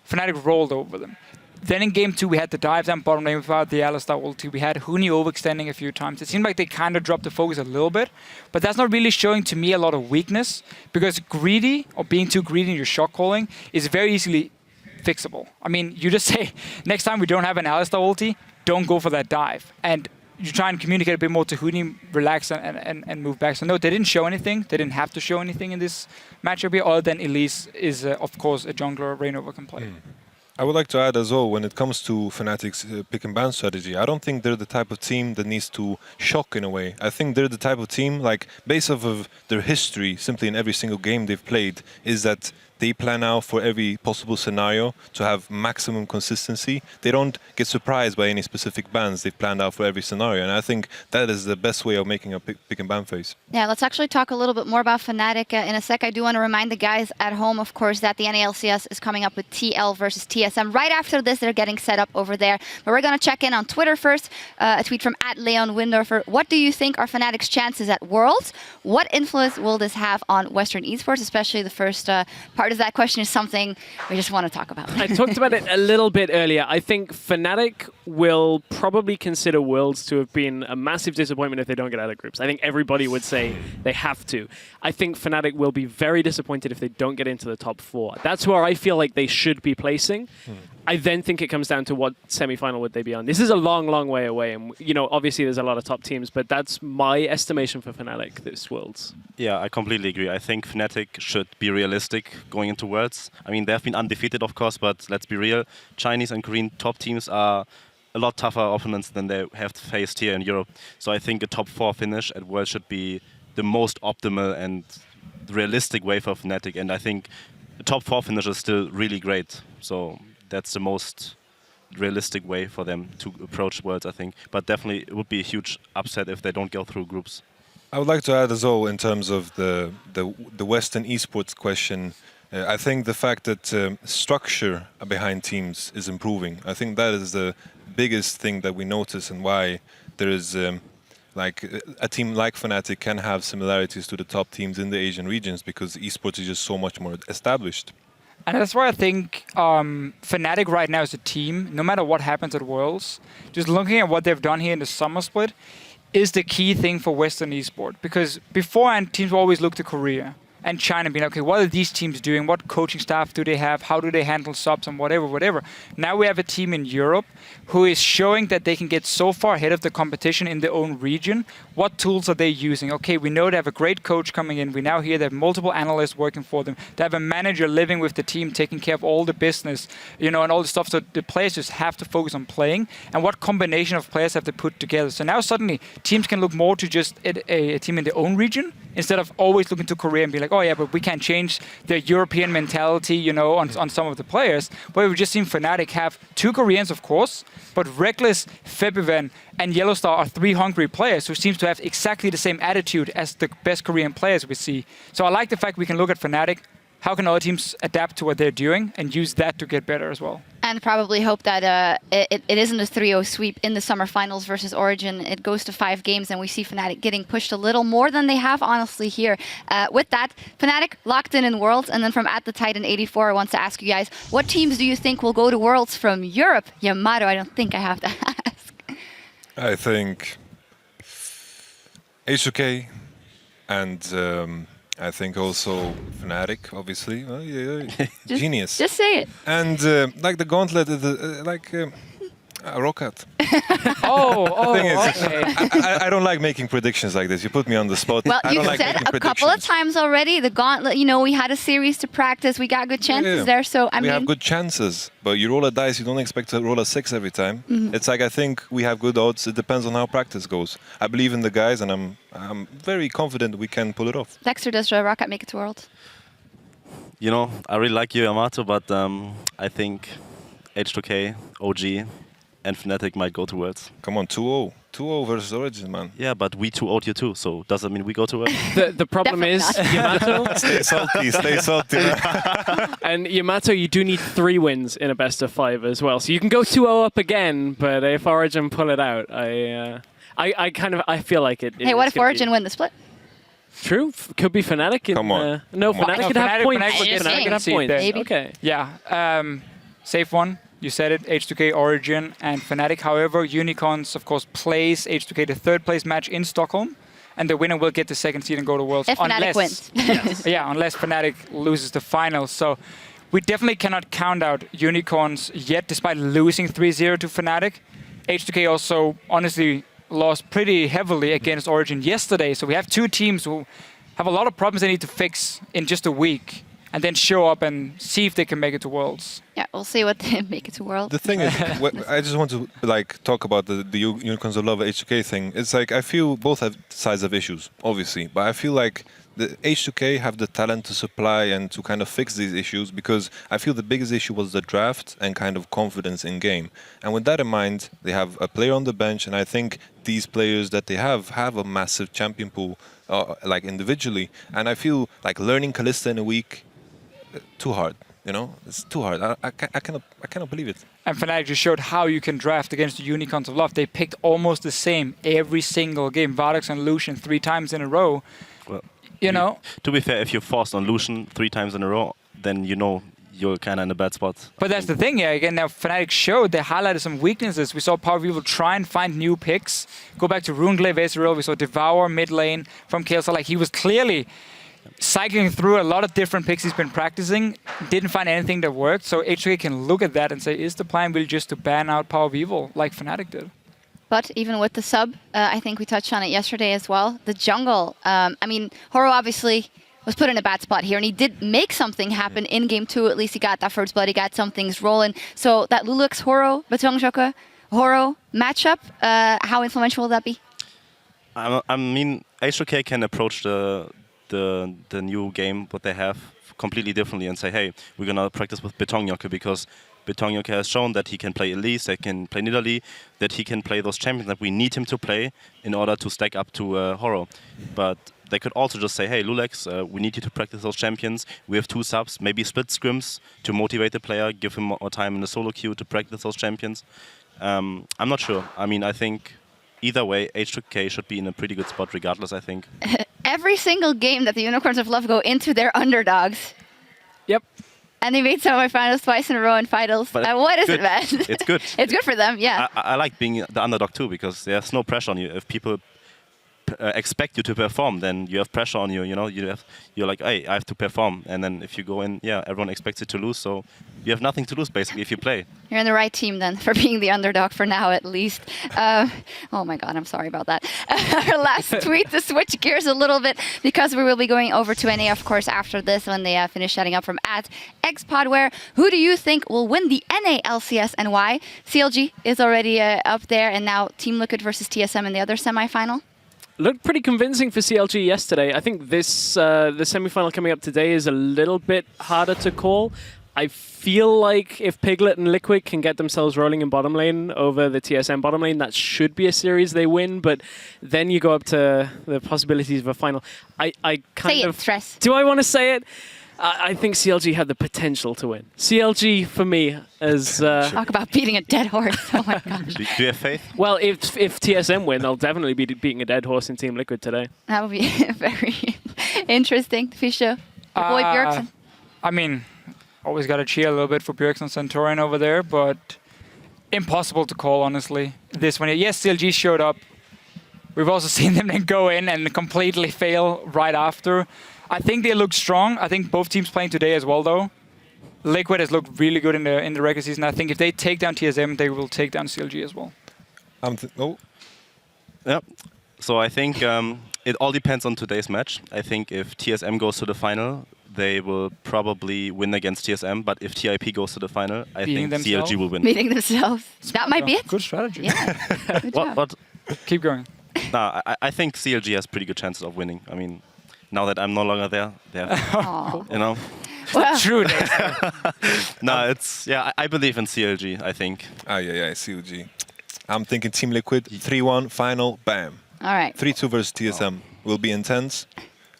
[SPEAKER 6] Fnatic rolled over them. Then in Game 2 we had the dive down bottom lane without the Alistar ulti. We had Huni overextending a few times. It seemed like they kind of dropped the focus a little bit, but that's not really showing to me a lot of weakness because greedy or being too greedy in your shot calling is very easily fixable. I mean, you just say, next time we don't have an Alistar ulti, don't go for that dive. And you try and communicate a bit more to Huni, relax and move back. So no, they didn't show anything. They didn't have to show anything in this matchup here, other than Elise is, of course, a jungler Rainover can play.
[SPEAKER 2] I would like to add as well, when it comes to Fnatic's pick and ban strategy, I don't think they're the type of team that needs to shock in a way. I think they're the type of team, based off of their history, simply in every single game they've played, is that they plan out for every possible scenario to have maximum consistency. They don't get surprised by any specific bans. They've planned out for every scenario. And I think that is the best way of making a pick and ban phase.
[SPEAKER 1] Yeah, let's actually talk a little bit more about Fnatic in a sec. I do want to remind the guys at home, of course, that the NALCS is coming up with TL versus TSM. Right after this, they're getting set up over there. But we're going to check in on Twitter first. A tweet from @LeonWindorfer. What do you think are Fnatic's chances at Worlds? What influence will this have on Western esports? Especially the first part of that question is something we just want to talk about.
[SPEAKER 3] I talked about it a little bit earlier. I think Fnatic will probably consider Worlds to have been a massive disappointment if they don't get out of groups. I think everybody would say they have to. I think Fnatic will be very disappointed if they don't get into the top 4. That's where I feel like they should be placing. I then think it comes down to what semi-final would they be on. This is a long, long way away, and obviously there's a lot of top teams, but that's my estimation for Fnatic this Worlds.
[SPEAKER 4] Yeah, I completely agree. I think Fnatic should be realistic going into Worlds. I mean, they have been undefeated, of course, but let's be real. Chinese and Korean top teams are a lot tougher opponents than they have faced here in Europe. So I think a top 4 finish at Worlds should be the most optimal and realistic way for Fnatic, and I think the top 4 finish is still really great. So that's the most realistic way for them to approach Worlds, I think. But definitely it would be a huge upset if they don't go through groups.
[SPEAKER 2] I would like to add as well in terms of the Western esports question. I think the fact that structure behind teams is improving. I think that is the biggest thing that we notice and why there is like a team like Fnatic can have similarities to the top teams in the Asian regions because esports is just so much more established.
[SPEAKER 6] And that's why I think Fnatic right now as a team, no matter what happens at Worlds, just looking at what they've done here in the summer split, is the key thing for Western esports. Because beforehand, teams will always look to Korea and China being, okay, what are these teams doing? What coaching staff do they have? How do they handle subs and whatever. Now we have a team in Europe who is showing that they can get so far ahead of the competition in their own region. What tools are they using? Okay, we know they have a great coach coming in. We now hear they have multiple analysts working for them. They have a manager living with the team, taking care of all the business, and all the stuff. So the players just have to focus on playing. And what combination of players have they put together? So now suddenly teams can look more to just a team in their own region instead of always looking to Korea and be like, oh yeah, but we can't change the European mentality, on some of the players. But we've just seen Fnatic have 2 Koreans, of course, but Reckless, Febiven, and Yellowstar are 3 hungry players who seems to have exactly the same attitude as the best Korean players we see. So I like the fact we can look at Fnatic. How can other teams adapt to what they're doing and use that to get better as well?
[SPEAKER 1] And probably hope that it isn't a 3-0 sweep in the summer finals versus Origin. It goes to 5 games, and we see Fnatic getting pushed a little more than they have, honestly, here. With that, Fnatic locked in Worlds, and then from @TheTitan84, I want to ask you guys, what teams do you think will go to Worlds from Europe? Yamato, I don't think I have to ask.
[SPEAKER 2] I think H2K and I think also Fnatic, obviously. Genius.
[SPEAKER 1] Just say it.
[SPEAKER 2] And like the gauntlet, Rocket.
[SPEAKER 6] Okay.
[SPEAKER 2] I don't like making predictions like this. You put me on the spot.
[SPEAKER 1] Well,
[SPEAKER 2] I
[SPEAKER 1] you've
[SPEAKER 2] don't like
[SPEAKER 1] said
[SPEAKER 2] making
[SPEAKER 1] a couple of
[SPEAKER 2] predictions.
[SPEAKER 1] times already, the gauntlet, we had a series to practice. We got good chances there. So,
[SPEAKER 2] we have good chances, but you roll a dice, you don't expect to roll a 6 every time. It's like, I think we have good odds. It depends on how practice goes. I believe in the guys, and I'm very confident we can pull it off.
[SPEAKER 1] FLICKR, does Rocket make it to Worlds?
[SPEAKER 4] I really like you, Yamato, but I think H2K, OG, and Fnatic might go to Worlds.
[SPEAKER 2] Come on, 2-0. 2-0 versus Origin, man.
[SPEAKER 4] Yeah, but we 2-0'd you too, so does that mean we go to Worlds?
[SPEAKER 3] The problem is, Yamato...
[SPEAKER 2] Stay salty, man.
[SPEAKER 3] And Yamato, you do need 3 wins in a best-of-5 as well. So you can go 2-0 up again, but if Origin pull it out, I feel like it...
[SPEAKER 1] Hey, what if Origin win the split?
[SPEAKER 3] True. Could be Fnatic.
[SPEAKER 2] Come on.
[SPEAKER 3] No, Fnatic could have points.
[SPEAKER 1] Fnatic
[SPEAKER 3] could have points.
[SPEAKER 1] Maybe.
[SPEAKER 3] Okay.
[SPEAKER 6] Yeah. Safe one. You said it, H2K, Origin, and Fnatic. However, Unicorns, of course, plays H2K the 3rd place match in Stockholm, and the winner will get the 2nd seed and go to Worlds.
[SPEAKER 1] If Fnatic wins.
[SPEAKER 6] Unless Fnatic loses the finals. So we definitely cannot count out Unicorns yet, despite losing 3-0 to Fnatic. H2K also, honestly, lost pretty heavily against Origin yesterday. So we have 2 teams who have a lot of problems they need to fix in just a week, and then show up and see if they can make it to Worlds.
[SPEAKER 1] Yeah, we'll see what they make it to Worlds.
[SPEAKER 2] The thing is, I just want to talk about the Unicorns of Love H2K thing. It's like, I feel both have sides of issues, obviously, but I feel like the H2K have the talent to supply and to kind of fix these issues, because I feel the biggest issue was the draft and kind of confidence in game. And with that in mind, they have a player on the bench, and I think these players that they have a massive champion pool, like individually. And I feel like learning Kalista in a week, too hard. It's too hard. I cannot believe it.
[SPEAKER 6] And Fnatic just showed how you can draft against the Unicorns of Love. They picked almost the same every single game. Vardox and Lucian 3 times in a row.
[SPEAKER 4] Well,
[SPEAKER 6] To
[SPEAKER 4] be fair, if you're forced on Lucian 3 times in a row, then you're kind of in a bad spot.
[SPEAKER 6] But that's the thing, again, now Fnatic showed, they highlighted some weaknesses. We saw Power Vivo try and find new picks. Go back to Runeglaive Ezreal, we saw Devour mid lane from Kael'Thas. Like, he was clearly cycling through a lot of different picks he's been practicing, didn't find anything that worked. So H2K can look at that and say, is the plan really just to ban out Power Vivo like Fnatic did?
[SPEAKER 1] But even with the sub, I think we touched on it yesterday as well. The jungle, Horo obviously was put in a bad spot here, and he did make something happen in game 2. At least he got that first blood, he got some things rolling. So that Lulux Horo, Batongjoke, Horo matchup, how influential will that be?
[SPEAKER 4] H2K can approach the new game, what they have, completely differently and say, hey, we're going to practice with Batongjoke, because Betonioka has shown that he can play Elise, that he can play Nidalee, that he can play those champions that we need him to play in order to stack up to Horo. But they could also just say, hey, Lulex, we need you to practice those champions. We have 2 subs, maybe split scrims to motivate the player, give him more time in the solo queue to practice those champions. I'm not sure. I mean, I think either way, H2K should be in a pretty good spot regardless, I think.
[SPEAKER 1] Every single game that the Unicorns of Love go into, they're underdogs.
[SPEAKER 3] Yep.
[SPEAKER 1] And they made semifinals twice in a row in finals.
[SPEAKER 4] But
[SPEAKER 1] What is
[SPEAKER 4] good.
[SPEAKER 1] it, man?
[SPEAKER 4] It's good.
[SPEAKER 1] It's good for them, yeah.
[SPEAKER 4] I like being the underdog too, because there's no pressure on you. If people expect you to perform, then you have pressure on you. You know, you're like, hey, I have to perform. And then if you go in, yeah, everyone expects you to lose. So you have nothing to lose basically if you play.
[SPEAKER 1] You're in the right team then for being the underdog for now, at least. Oh my God, I'm sorry about that. Our last tweet to switch gears a little bit, because we will be going over to NA, of course, after this when they finish setting up from @xpodware. Who do you think will win the NA LCS and why? CLG is already up there, and now Team Liquid versus TSM in the other semifinal.
[SPEAKER 3] Looked pretty convincing for CLG yesterday. I think this the semifinal coming up today is a little bit harder to call. I feel like if Piglet and Liquid can get themselves rolling in bottom lane over the TSM bottom lane, that should be a series they win. But then you go up to the possibilities of a final. I kind of
[SPEAKER 1] stress.
[SPEAKER 3] Do I want to say it? I think CLG had the potential to win. CLG for me is
[SPEAKER 1] talk about beating a dead horse. Oh my gosh.
[SPEAKER 4] Do you have faith?
[SPEAKER 3] Well, if TSM win, they'll definitely be beating a dead horse in Team Liquid today.
[SPEAKER 1] That would be very interesting. Fischer, your boy Bjergsen.
[SPEAKER 6] I mean, always got to cheer a little bit for Bjergsen Centaurian over there, but impossible to call, honestly. This one, yes, CLG showed up. We've also seen them then go in and completely fail right after. I think they look strong. I think both teams playing today as well, though. Liquid has looked really good in the regular season. I think if they take down TSM, they will take down CLG as well.
[SPEAKER 4] Yeah. So I think it all depends on today's match. I think if TSM goes to the final, they will probably win against TSM. But if TIP goes to the final, I think CLG will win.
[SPEAKER 1] Beating themselves. That might be it.
[SPEAKER 6] Good strategy.
[SPEAKER 1] Yeah. Good job.
[SPEAKER 4] What?
[SPEAKER 6] Keep going.
[SPEAKER 4] Nah, I think CLG has pretty good chances of winning. I mean, now that I'm no longer there, you know.
[SPEAKER 1] Well.
[SPEAKER 6] True.
[SPEAKER 4] No, it's I believe in CLG. I think.
[SPEAKER 2] Yeah, CLG. I'm thinking Team Liquid 3-1 final. Bam.
[SPEAKER 1] All right.
[SPEAKER 2] 3-2 versus TSM will be intense.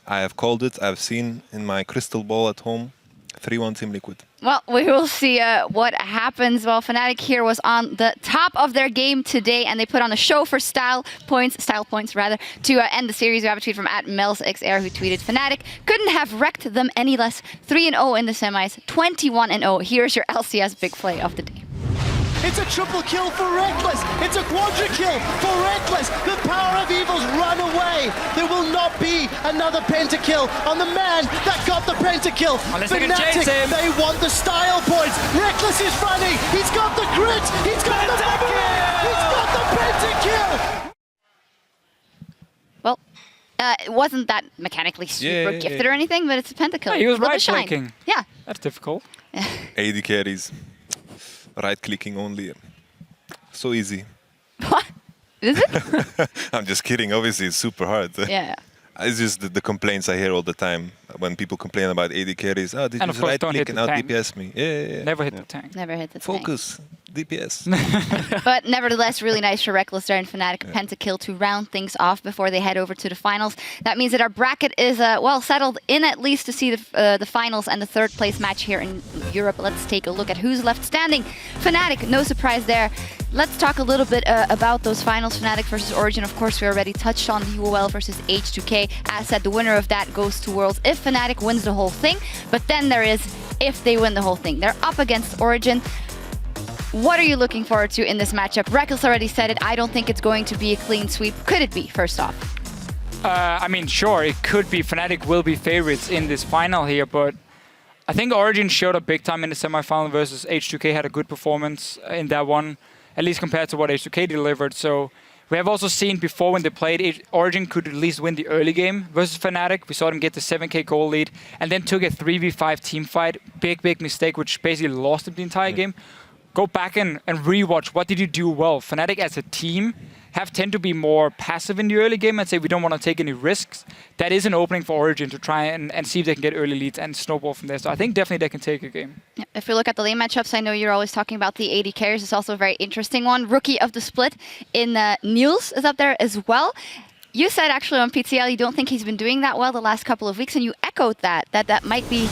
[SPEAKER 2] I have called it. I've seen in my crystal ball at home. 3-1 Team Liquid.
[SPEAKER 1] Well, we will see what happens. Well, Fnatic here was on the top of their game today, and they put on a show for style points, to end the series. We have a tweet from @MelsXR who tweeted, Fnatic couldn't have wrecked them any less. 3-0 in the semis, 21-0. Here's your LCS big play of the day.
[SPEAKER 5] It's a triple kill for Reckless. It's a quadra kill for Reckless. The power of evils run away. There will not be another pentakill on the man that got the pentakill. Fnatic, they want the style points. Reckless is running. He's got the grit. He's got the kill. He's got the pentakill.
[SPEAKER 1] Well, it wasn't that mechanically super gifted or anything, but it's a pentakill.
[SPEAKER 6] He was
[SPEAKER 1] right-clicking. Yeah.
[SPEAKER 6] That's difficult.
[SPEAKER 2] AD carries. Right-clicking only. So easy.
[SPEAKER 1] What? Is it?
[SPEAKER 2] I'm just kidding. Obviously, it's super hard.
[SPEAKER 1] Yeah.
[SPEAKER 2] It's just the complaints I hear all the time when people complain about AD carries. Oh, did you just right-click and out DPS me? Yeah.
[SPEAKER 6] Never hit the tank.
[SPEAKER 1] Never hit the tank.
[SPEAKER 2] Focus. DPS.
[SPEAKER 1] But nevertheless, really nice for Reckless there and Fnatic pentakill to round things off before they head over to the finals. That means that our bracket is well settled in at least to see the finals and the third place match here in Europe. Let's take a look at who's left standing. Fnatic, no surprise there. Let's talk a little bit about those finals. Fnatic versus Origin. Of course, we already touched on UOL versus H2K. As said, the winner of that goes to Worlds if Fnatic wins the whole thing. But then there is if they win the whole thing. They're up against Origin. What are you looking forward to in this matchup? Reckless already said it. I don't think it's going to be a clean sweep. Could it be, first off?
[SPEAKER 6] I mean, sure, it could be. Fnatic will be favorites in this final here, but I think Origin showed up big time in the semifinal versus H2K, had a good performance in that one, at least compared to what H2K delivered. So we have also seen before when they played, Origin could at least win the early game versus Fnatic. We saw them get the 7k goal lead and then took a 3v5 team fight. Big mistake, which basically lost them the entire game. go back and rewatch what did you do well. Fnatic as a team tend to be more passive in the early game and say we don't want to take any risks. That is an opening for Origin to try and see if they can get early leads and snowball from there. So I think definitely they can take a game.
[SPEAKER 1] If we look at the lane matchups, I know you're always talking about the AD carries. It's also a very interesting one. Rookie of the split in Niels is up there as well. You said actually on PTL you don't think he's been doing that well the last couple of weeks, and you echoed that might be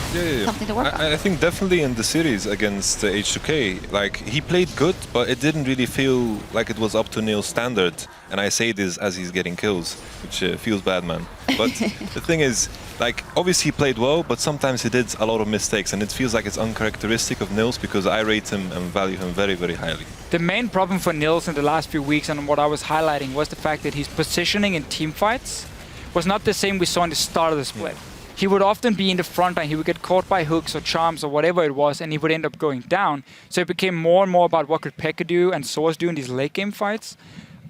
[SPEAKER 1] something to work on.
[SPEAKER 2] I think definitely in the series against H2K, like he played good, but it didn't really feel like it was up to Neil's standard. And I say this as he's getting kills, which feels bad, man. But the thing is, like, obviously he played well, but sometimes he did a lot of mistakes, and it feels like it's uncharacteristic of Nils because I rate him and value him very, very highly.
[SPEAKER 6] The main problem for Nils in the last few weeks, and what I was highlighting, was the fact that his positioning in team fights was not the same we saw in the start of the split. He would often be in the front line, he would get caught by hooks or charms or whatever it was, and he would end up going down. So it became more and more about what could FLICKR do and Source do in these late game fights.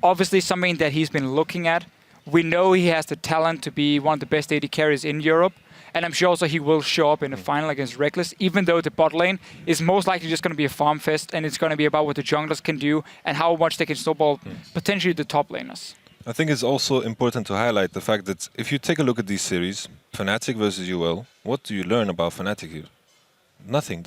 [SPEAKER 6] Obviously something that he's been looking at. We know he has the talent to be one of the best AD carries in Europe. And I'm sure also he will show up in the final against Reckless, even though the bot lane is most likely just going to be a farm fest, and it's going to be about what the junglers can do and how much they can snowball potentially the top laners.
[SPEAKER 2] I think it's also important to highlight the fact that if you take a look at these series, Fnatic versus UOL, what do you learn about Fnatic here? Nothing.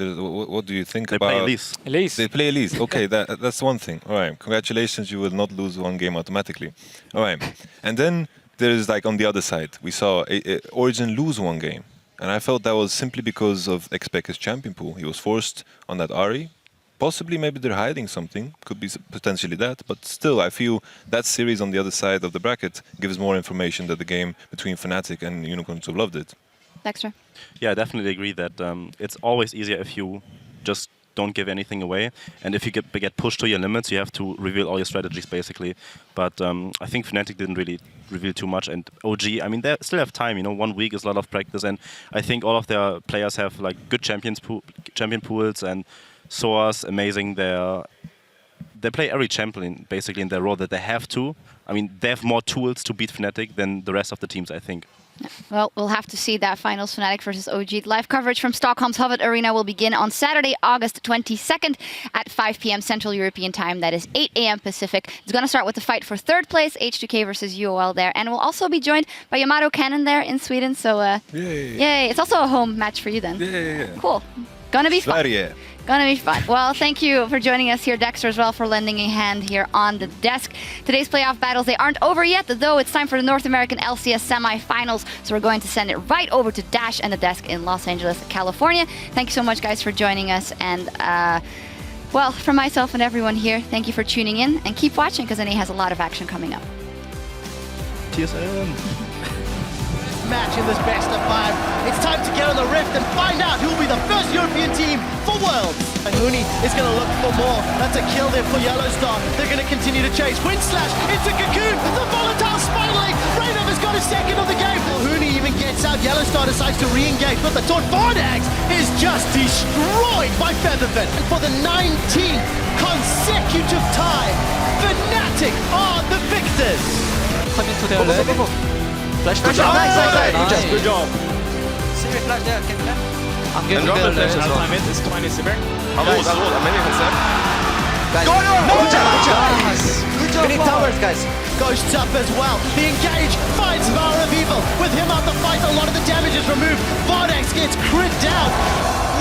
[SPEAKER 2] What do you think about...
[SPEAKER 4] They play Elise.
[SPEAKER 6] Elise.
[SPEAKER 2] They play Elise. Okay, that's one thing. All right, congratulations, you will not lose one game automatically. All right, and then there is, like, on the other side, we saw Origin lose one game. And I felt that was simply because of XPEK's champion pool. He was forced on that Ahri. Possibly, maybe they're hiding something. Could be potentially that. But still, I feel that series on the other side of the bracket gives more information that the game between Fnatic and Unicorns who loved it.
[SPEAKER 1] Dexter?
[SPEAKER 4] Yeah, I definitely agree that it's always easier if you just don't give anything away. And if you get pushed to your limits, you have to reveal all your strategies, basically. But I think Fnatic didn't really reveal too much. And OG, I mean, they still have time. You know, 1 week is a lot of practice. And I think all of their players have like good champion pools, and Soa's amazing. They play every champion, basically, in their role that they have to. I mean, they have more tools to beat Fnatic than the rest of the teams, I think.
[SPEAKER 1] Well, we'll have to see that finals, Fnatic versus OG. Live coverage from Stockholm's Hovet Arena will begin on Saturday, August 22nd at 5 p.m. Central European Time. That is 8 a.m. Pacific. It's going to start with the fight for third place, H2K versus UOL there. And we'll also be joined by Yamato Cannon there in Sweden. So, yay. It's also a home match for you then.
[SPEAKER 2] Yeah.
[SPEAKER 1] Cool. Gonna be fun.
[SPEAKER 2] Yeah.
[SPEAKER 1] Gonna be fun. Well, thank you for joining us here, Dexter, as well, for lending a hand here on the desk. Today's playoff battles, they aren't over yet, though it's time for the North American LCS semifinals. So we're going to send it right over to Dash and the desk in Los Angeles, California. Thank you so much, guys, for joining us. And, well, from myself and everyone here, thank you for tuning in. And keep watching, because NA has a lot of action coming up.
[SPEAKER 4] TSM.
[SPEAKER 5] Match in this best of 5. It's time to get on the Rift and find out who will be the first European team for Worlds. And Huni is going to look for more. That's a kill there for Yellowstar. They're going to continue to chase. Wind Slash into Cocoon. The volatile spiraling. Raynov has got a second of the game. Well, Huni even gets out. Yellowstar decides to re-engage, but the taunt Vardags is just destroyed by Featherfin. And for the 19th consecutive time, Fnatic are the victors.
[SPEAKER 7] Coming to their lane. Flash. Nice.
[SPEAKER 8] Good job.
[SPEAKER 7] Sivir flash there. Can you? I'm giving
[SPEAKER 8] Drop
[SPEAKER 7] the
[SPEAKER 8] the flash.
[SPEAKER 7] as well.
[SPEAKER 8] Time it is 20 Sivir.
[SPEAKER 7] Guys. Good job. We need towers, guys.
[SPEAKER 5] Ghosts up as well. The engage finds Power of Evil. With him out the fight, a lot of the damage is removed. Vardags gets crit down.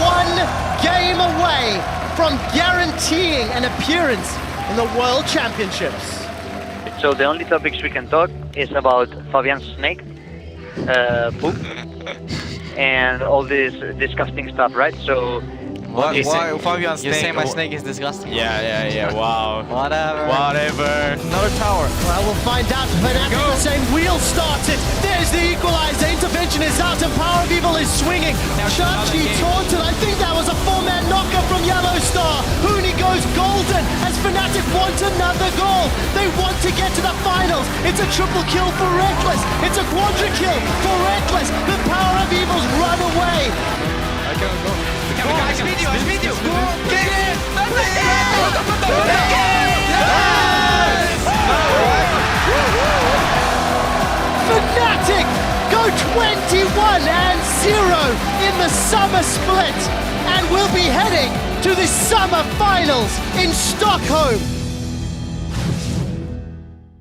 [SPEAKER 5] 1 game away from guaranteeing an appearance in the World Championships.
[SPEAKER 12] So the only topics we can talk is about Fabian's snake, poop, and all this disgusting stuff, right? So
[SPEAKER 7] Why Fabian's snake? You say my snake is disgusting.
[SPEAKER 8] Yeah. Wow.
[SPEAKER 7] Whatever. Another tower.
[SPEAKER 5] Well, we'll find out. Fnatic the same wheel started. There's the equalizer. Intervention is out and Power of Evil is swinging. Chachi taunted. I think that was a 4-man knocker from Yellowstar. Huni goes golden as Fnatic want another goal. They want to get to the finals. It's a triple kill for Reckless. It's a quadra kill for Reckless. The Power of Evil's run away.
[SPEAKER 8] I can't go. I speed you. Go, get it!
[SPEAKER 5] Fnatic go 21-0 in the summer split and will be heading to the Summer Finals in Stockholm.